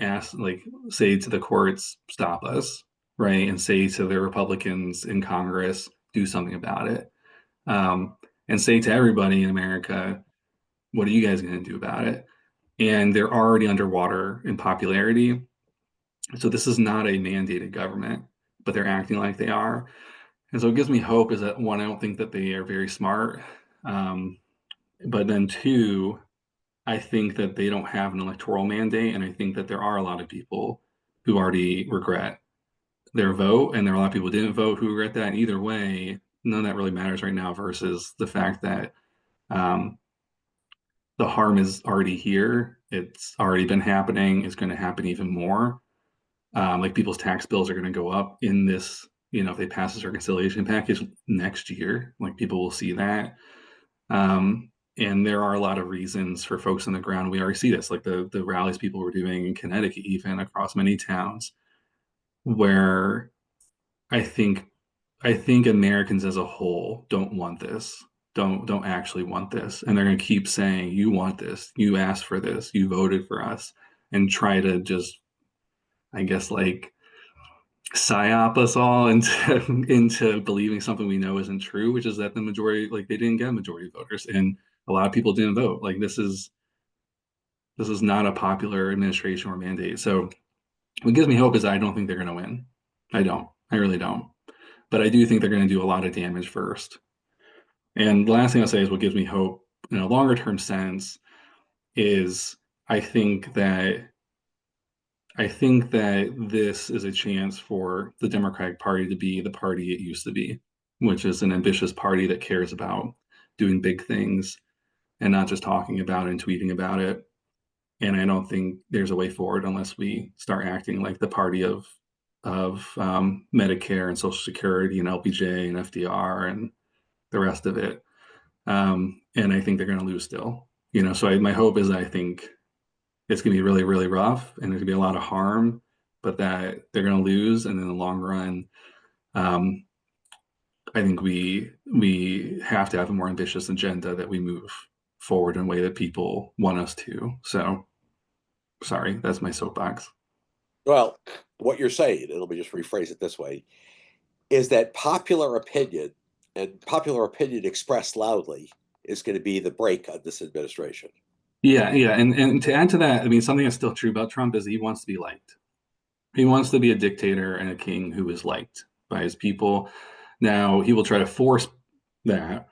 say to the courts, stop us, right? And say to the Republicans in Congress, do something about it. And say to everybody in America, what are you guys going to do about it? And they're already underwater in popularity. So this is not a mandated government, but they're acting like they are. And so it gives me hope is that one, I don't think that they are very smart. But then two, I think that they don't have an electoral mandate. And I think that there are a lot of people who already regret their vote. And there are a lot of people who didn't vote who regret that. And either way, none of that really matters right now versus the fact that the harm is already here. It's already been happening. It's going to happen even more. Like people's tax bills are going to go up in this, if they pass this reconciliation package next year, like people will see that. And there are a lot of reasons for folks on the ground. We already see this, like the rallies people were doing in Connecticut, even across many towns, where I think Americans as a whole don't want this, don't actually want this, and they're going to keep saying, "You want this, you asked for this, you voted for us," and try to just, I guess, like psyop us all into believing something we know isn't true, which is that the majority, like they didn't get majority voters, and a lot of people didn't vote. Like this is not a popular administration or mandate. So what gives me hope is I don't think they're going to win. I don't. I really don't. But I do think they're going to do a lot of damage first. And the last thing I'll say is what gives me hope in a longer term sense is I think that this is a chance for the Democratic Party to be the party it used to be, which is an ambitious party that cares about doing big things and not just talking about it and tweeting about it. And I don't think there's a way forward unless we start acting like the party of Medicare and Social Security and LBJ and FDR and the rest of it. And I think they're going to lose still. So my hope is I think it's going to be really, really rough and there's going to be a lot of harm, but that they're going to lose. And in the long run, I think we have to have a more ambitious agenda that we move forward in a way that people want us to. So, sorry, that's my soapbox. Well, what you're saying, and let me just rephrase it this way, is that popular opinion and popular opinion expressed loudly is going to be the break on this administration. Yeah. And to add to that, I mean, something that's still true about Trump is he wants to be liked. He wants to be a dictator and a king who is liked by his people. Now, he will try to force that.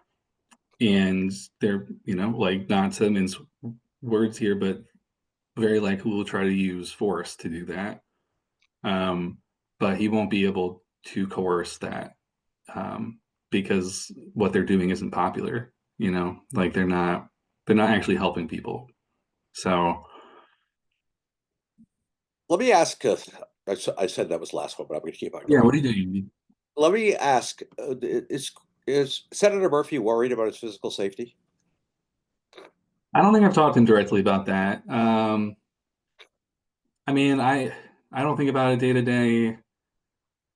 And they're, like not to mince words here, but very likely will try to use force to do that. But he won't be able to coerce that because what they're doing isn't popular, like they're not actually helping people. So let me ask, I said that was the last one, but I'm going to keep on going. yeah, what are you doing? Let me ask, is Senator Murphy worried about his physical safety? I don't think I've talked to him directly about that. I mean, I don't think about it day to day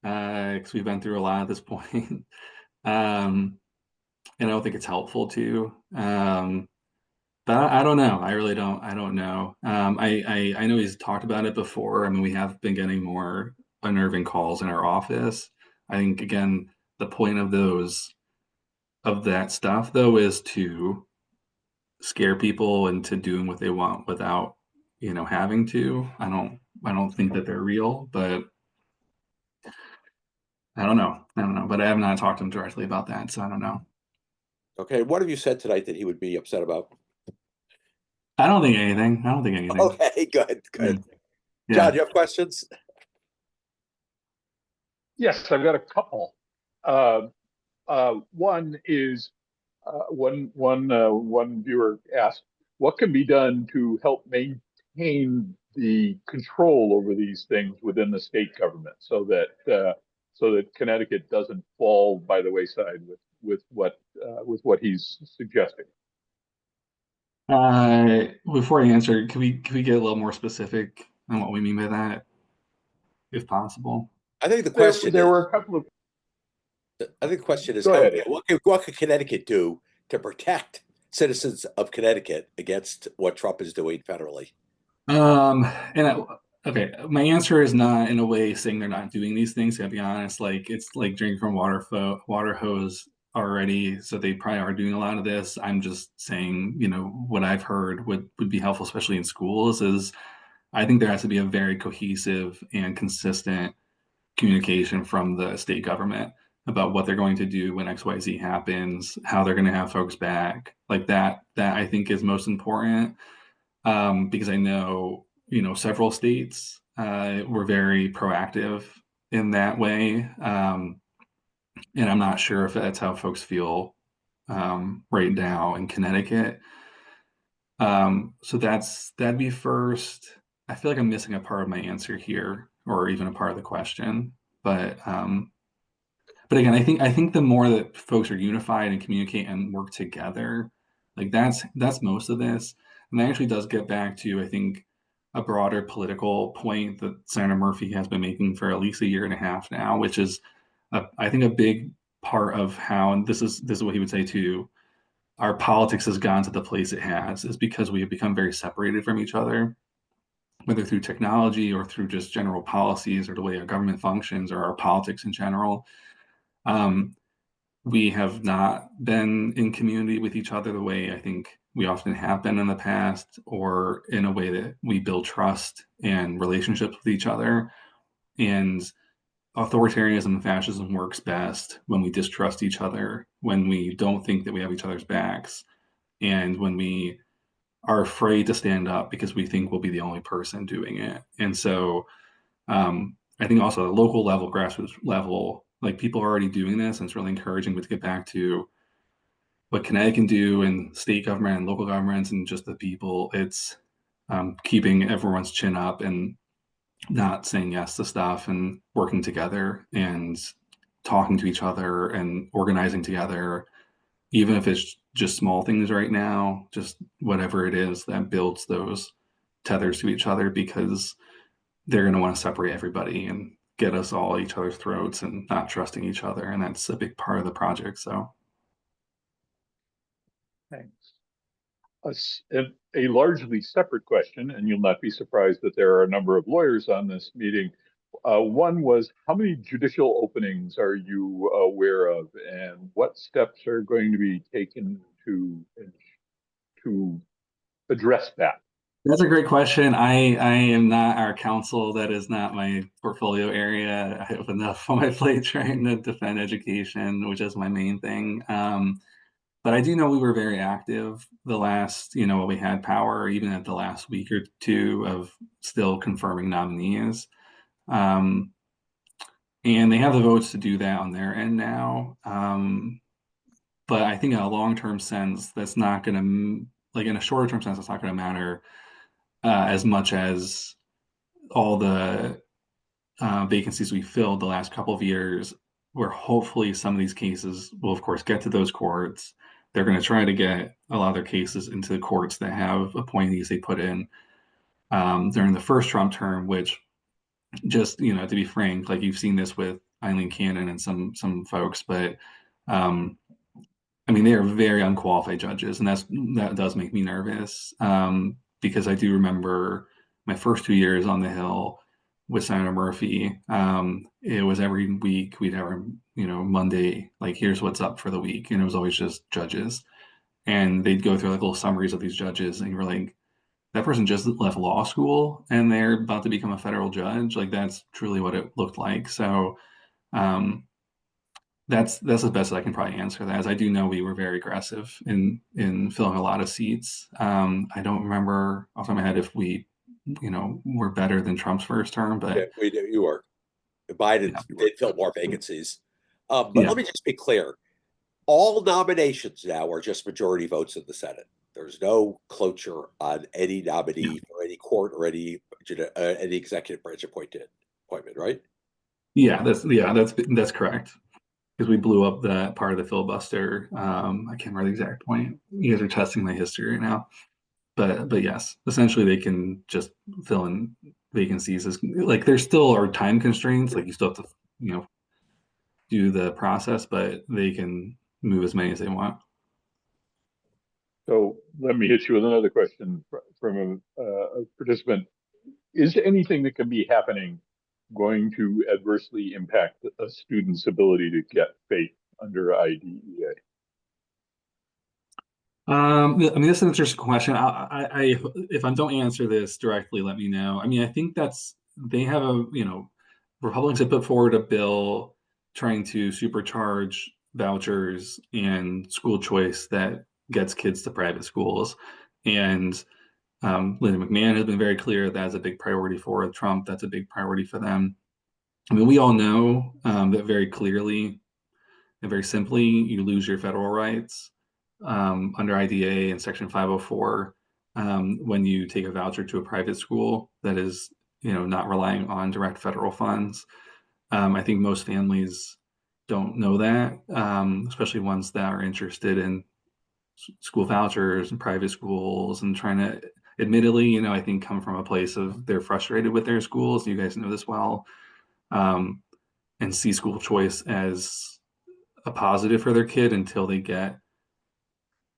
because we've been through a lot at this point. And I don't think it's helpful to. But I don't know. I really don't. I don't know. I know he's talked about it before. I mean, we have been getting more unnerving calls in our office. I think again, the point of that stuff though is to scare people into doing what they want without, having to. I don't think that they're real, but I don't know. But I have not talked to him directly about that, so I don't know. Okay, what have you said tonight that he would be upset about? I don't think anything. Okay, good. Yeah. John, you have questions? Yes, I've got a couple. One is one viewer asked, "What can be done to help maintain the control over these things within the state government, so that Connecticut doesn't fall by the wayside with what he's suggesting?" Before I answer, can we get a little more specific on what we mean by that, if possible? I think the question There is, were a couple of I think the question is, Go ahead, Ed. what could Connecticut do to protect citizens of Connecticut against what Trump is doing federally? Okay, my answer is not in a way saying they're not doing these things. To be honest, like it's like drinking from water hose already. So they probably are doing a lot of this. I'm just saying, what I've heard would be helpful, especially in schools, is I think there has to be a very cohesive and consistent communication from the state government about what they're going to do when XYZ happens, how they're going to have folks back, like that. That I think is most important, because I know several states were very proactive in that way, and I'm not sure if that's how folks feel right now in Connecticut. So that'd be first. I feel like I'm missing a part of my answer here, or even a part of the question. But again, I think the more that folks are unified and communicate and work together, like that's most of this. And that actually does get back to, I think, a broader political point that Senator Murphy has been making for at least a year and a half now, which is, I think, a big part of how, and this is what he would say too, our politics has gone to the place it has, is because we have become very separated from each other, whether through technology or through just general policies or the way our government functions or our politics in general. Um, we have not been in community with each other the way I think we often have been in the past, or in a way that we build trust and relationships with each other. And authoritarianism and fascism works best when we distrust each other, when we don't think that we have each other's backs, and when we are afraid to stand up because we think we'll be the only person doing it. And so I think also at a local level, grassroots level, like people are already doing this, and it's really encouraging. But to get back to what Connecticut can do, and state government and local governments and just the people, it's keeping everyone's chin up and not saying yes to stuff, and working together and talking to each other and organizing together, even if it's just small things right now, just whatever it is that builds those tethers to each other, because they're going to want to separate everybody and get us all at each other's throats and not trusting each other. And that's a big part of the project. So Thanks. A largely separate question, and you'll not be surprised that there are a number of lawyers on this meeting. One was, how many judicial openings are you aware of, and what steps are going to be taken to address that? that's a great question. I am not our counsel. That is not my portfolio area. I have enough on my plate trying to defend education, which is my main thing. But I do know we were very active the last, while we had power, even at the last week or two, of still confirming nominees. And they have the votes to do that on their end now. But I think in a long-term sense, that's not going to, like in a shorter-term sense, that's not going to matter as much as all the vacancies we filled the last couple of years, where hopefully some of these cases will, of course, get to those courts. They're going to try to get a lot of their cases into the courts that have appointees they put in during the first Trump term, which, just, to be frank, like you've seen this with Eileen Cannon and some folks, but I mean, they are very unqualified judges, and that does make me nervous, because I do remember my first 2 years on the Hill with Senator Murphy. It was every week we'd have our, Monday, like, here's what's up for the week, and it was always just judges, and they'd go through like little summaries of these judges, and you're like, that person just left law school and they're about to become a federal judge. Like, that's truly what it looked like. So that's the best I can probably answer that. As I do know we were very aggressive in filling a lot of seats. I don't remember off the top of my head if we, were better than Trump's first term, but Yeah, you are. Biden did fill more vacancies. But let me just be clear. All nominations now are just majority votes in the Senate. There's no cloture on any nominee for any court or any executive branch appointment, right? That's correct. Because we blew up that part of the filibuster. I can't remember the exact point. You guys are testing my history right now. But yes, essentially they can just fill in vacancies. As like, there still are time constraints. Like, you still have to, do the process, but they can move as many as they want. So let me hit you with another question from a participant. Is anything that can be happening going to adversely impact a student's ability to get FAPE under IDEA? I mean, that's an interesting question. If I don't answer this directly, let me know. I mean, I think they have Republicans have put forward a bill trying to supercharge vouchers and school choice that gets kids to private schools. And Linda McMahon has been very clear that's a big priority for Trump. That's a big priority for them. I mean, we all know that very clearly and very simply, you lose your federal rights under IDA and Section 504 when you take a voucher to a private school that is, not relying on direct federal funds. I think most families don't know that, especially ones that are interested in school vouchers and private schools and trying to, admittedly, I think come from a place of they're frustrated with their schools. You guys know this well, and see school choice as a positive for their kid until they get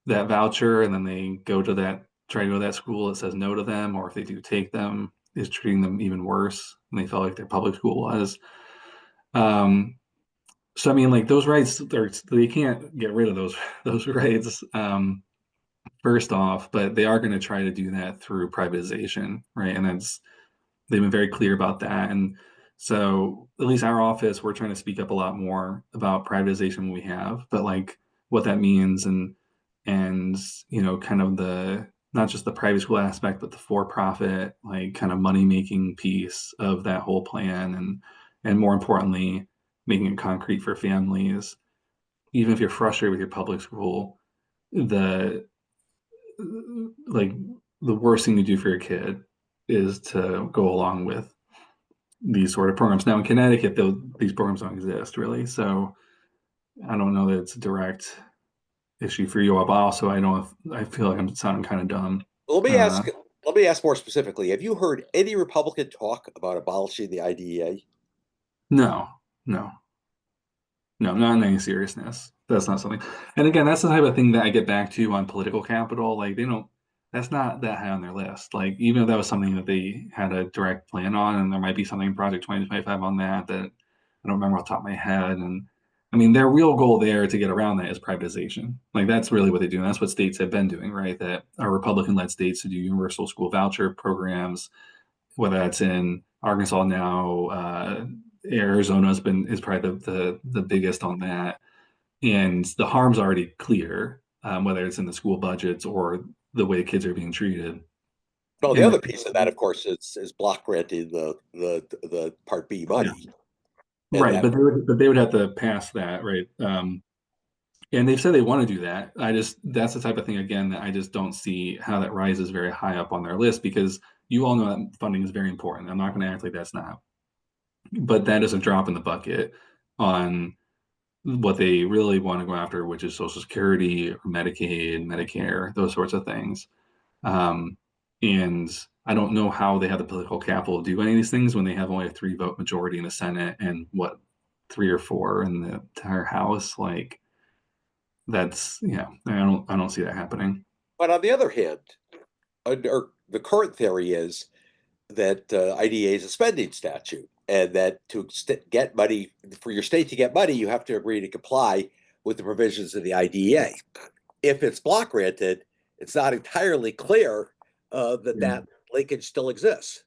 that voucher, and then they try to go to that school that says no to them, or if they do take them, is treating them even worse than they felt like their public school was. So I mean, like those rights, they can't get rid of those rights. First off, but they are going to try to do that through privatization, right? And they've been very clear about that. And so at least our office, we're trying to speak up a lot more about privatization when we have, but like what that means and kind of the not just the private school aspect, but the for-profit, like kind of money-making piece of that whole plan, and more importantly, making it concrete for families. Even if you're frustrated with your public school, the like the worst thing to do for your kid is to go along with these sort of programs. Now in Connecticut, these programs don't exist really, so I don't know that it's a direct issue for you all, but also I feel like I'm sounding kind of dumb. Let me ask more specifically. Have you heard any Republican talk about abolishing the IDEA? No, no, no, not in any seriousness. That's not something. And again, that's the type of thing that I get back to on political capital. Like that's not that high on their list. Like even if that was something that they had a direct plan on, and there might be something in Project 2025 on that I don't remember off the top of my head. And I mean, their real goal there to get around that is privatization. Like that's really what they do. And that's what states have been doing, right? That are Republican-led states to do universal school voucher programs, whether that's in Arkansas now, Arizona is probably the biggest on that, and the harm's already clear, whether it's in the school budgets or the way kids are being treated. Well, the And other piece of that, of course, is block granting the Part B money. right, but they would have to pass that, right? And they've said they want to do that. That's the type of thing again that I just don't see how that rises very high up on their list, because you all know that funding is very important. I'm not going to act like that's not, but that is a drop in the bucket on what they really want to go after, which is Social Security, or Medicaid, Medicare, those sorts of things. And I don't know how they have the political capital to do any of these things when they have only a 3-vote majority in the Senate and 3 or 4 in the entire House. Like that's I don't see that happening. But on the other hand, the current theory is that IDA is a spending statute, and that to get money for your state to get money, you have to agree to comply with the provisions of the IDEA. If it's block granted, it's not entirely clear that linkage still exists.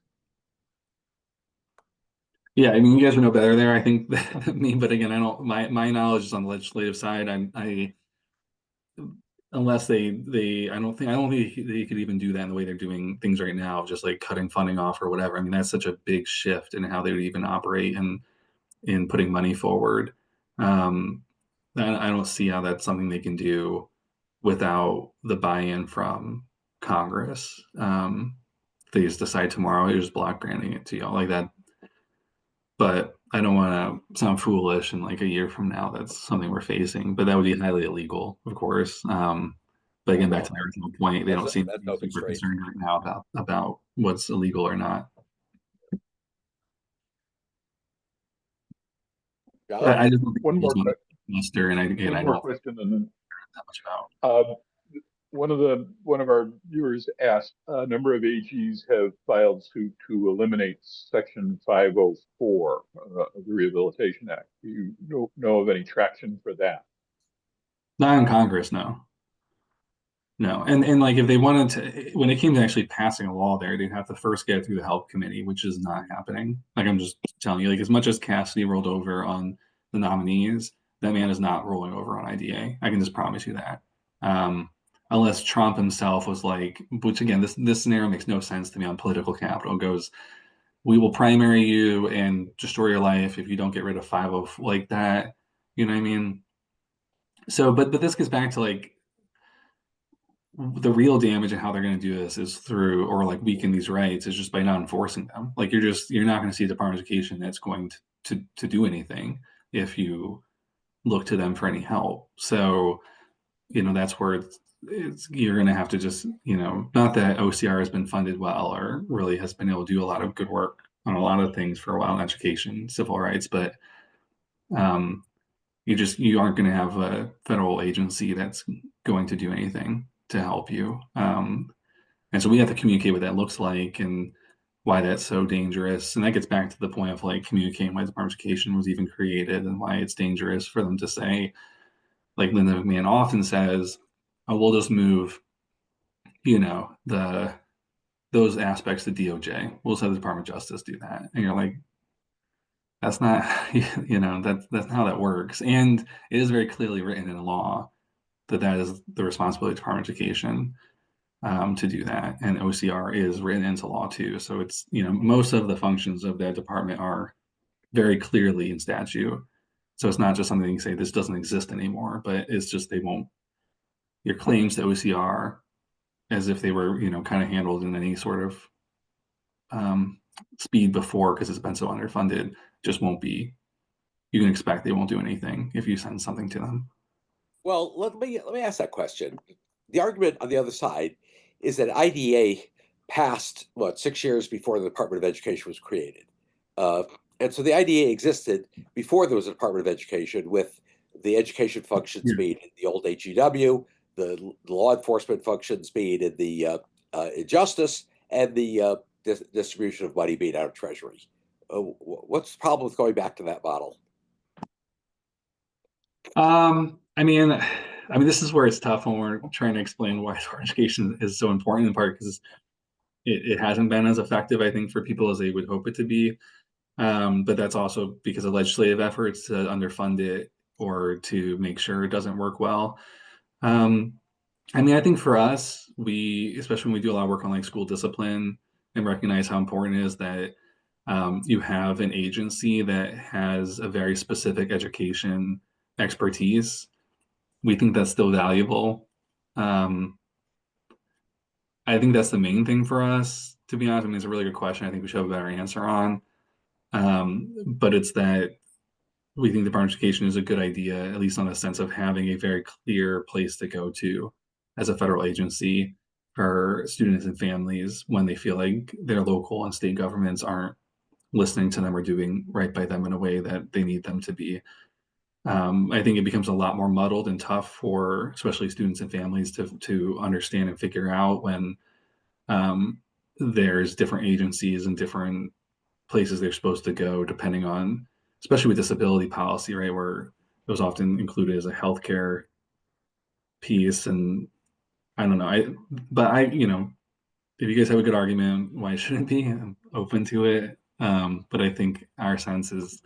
Yeah, I mean, you guys would know better there, I think, than me. But again, I don't. My knowledge is on the legislative side. Unless I don't think they could even do that in the way they're doing things right now, just like cutting funding off or whatever. I mean, that's such a big shift in how they would even operate and in putting money forward. I don't see how that's something they can do without the buy-in from Congress. They just decide tomorrow, you're just block granting it to y'all like that. But I don't want to sound foolish, and like a year from now, that's something we're facing. But that would be highly illegal, of course. But again, back to my original point, they don't seem to be super concerned right now about what's illegal or not. John? I just don't think One more, it's que- muster, and I one don't more know question, and then that much about. one of our viewers asked, a number of AGs have filed suit to eliminate Section 504 of the Rehabilitation Act. Do you know of any traction for that? Not in Congress, no. No, and like if they wanted to, when it came to actually passing a law there, they'd have to first get it through the health committee, which is not happening. Like I'm just telling you, like as much as Cassidy rolled over on the nominees, that man is not rolling over on IDA. I can just promise you that. Unless Trump himself was like, which again, this scenario makes no sense to me on political capital. Goes, we will primary you and destroy your life if you don't get rid of 504 like that. You know what I mean? So, but this gets back to like the real damage and how they're going to do this is through or like weaken these rights is just by not enforcing them. Like you're not going to see a Department of Education that's going to do anything if you look to them for any help. So that's where you're going to have to just not that OCR has been funded well or really has been able to do a lot of good work on a lot of things for a while in education, civil rights, but um, you aren't going to have a federal agency that's going to do anything to help you. And so we have to communicate what that looks like and why that's so dangerous. And that gets back to the point of like communicating why the Department of Education was even created and why it's dangerous for them to say, like Linda McMahon often says, oh, we'll just move, those aspects to DOJ. We'll just have the Department of Justice do that. And you're like, that's not, that's not how that works. And it is very clearly written in law that is the responsibility of the Department of Education to do that. And OCR is written into law too. So it's, most of the functions of that department are very clearly in statute. So it's not just something you can say this doesn't exist anymore, but it's just your claims to OCR as if they were, kind of handled in any sort of speed before because it's been so underfunded just won't be. You can expect they won't do anything if you send something to them. Well, let me ask that question. The argument on the other side is that IDA passed 6 years before the Department of Education was created, and so the IDA existed before there was a Department of Education, with the education functions being in the old AGW, the law enforcement functions being in the in justice, and the distribution of money being out of Treasury. What's the problem with going back to that model? I mean, this is where it's tough when we're trying to explain why education is so important, in part because it hasn't been as effective, I think, for people as they would hope it to be. But that's also because of legislative efforts to underfund it or to make sure it doesn't work well. I think for us, especially when we do a lot of work on like school discipline and recognize how important it is that you have an agency that has a very specific education expertise. We think that's still valuable. I think that's the main thing for us, to be honest. It's a really good question. I think we should have a better answer on. But it's that we think the Department of Education is a good idea, at least on the sense of having a very clear place to go to as a federal agency for students and families when they feel like their local and state governments aren't listening to them or doing right by them in a way that they need them to be. I think it becomes a lot more muddled and tough for especially students and families to understand and figure out when there's different agencies and different places they're supposed to go depending on, especially with disability policy, right, where it was often included as a healthcare piece. And I don't know, if you guys have a good argument why it shouldn't be, I'm open to it. But I think our sense is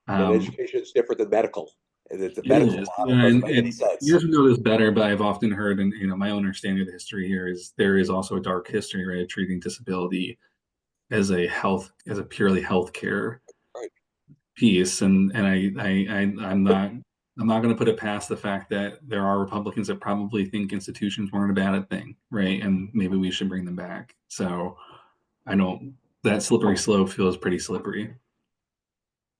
That education is different than medical, and that the it medical is. model Yeah, doesn't and, make any and you sense. guys know this better, but I've often heard, and my own understanding of the history here is there is also a dark history, right, of treating disability as a purely healthcare Right. piece. And I'm not going to put it past the fact that there are Republicans that probably think institutions weren't a bad thing, right? And maybe we should bring them back. So I know that slippery slope feels pretty slippery.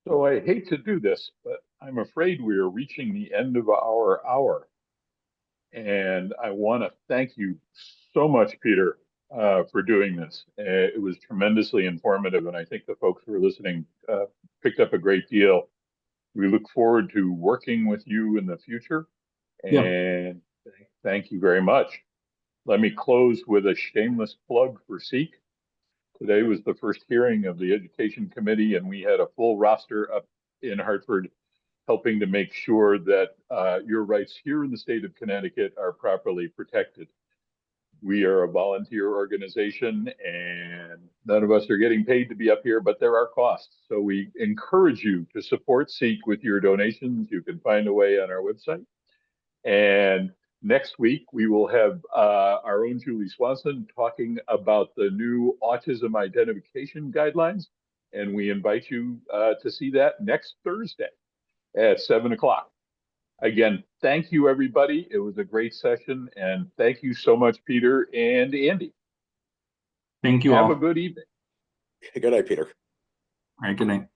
So I hate to do this, but I'm afraid we are reaching the end of our hour. And I want to thank you so much, Peter, for doing this. It was tremendously informative, and I think the folks who are listening picked up a great deal. We look forward to working with you in the future. Yeah. And thank you very much. Let me close with a shameless plug for SEEK. Today was the first hearing of the Education Committee, and we had a full roster up in Hartford helping to make sure that your rights here in the state of Connecticut are properly protected. We are a volunteer organization and none of us are getting paid to be up here, but there are costs. So we encourage you to support SEEK with your donations. You can find a way on our website. And next week, we will have our own Julie Swanson talking about the new autism identification guidelines. And we invite you to see that next Thursday at 7 o'clock. Again, thank you, everybody. It was a great session. And thank you so much, Peter and Andy. Thank you Have all. a good evening. Good night, Peter. All right, good night.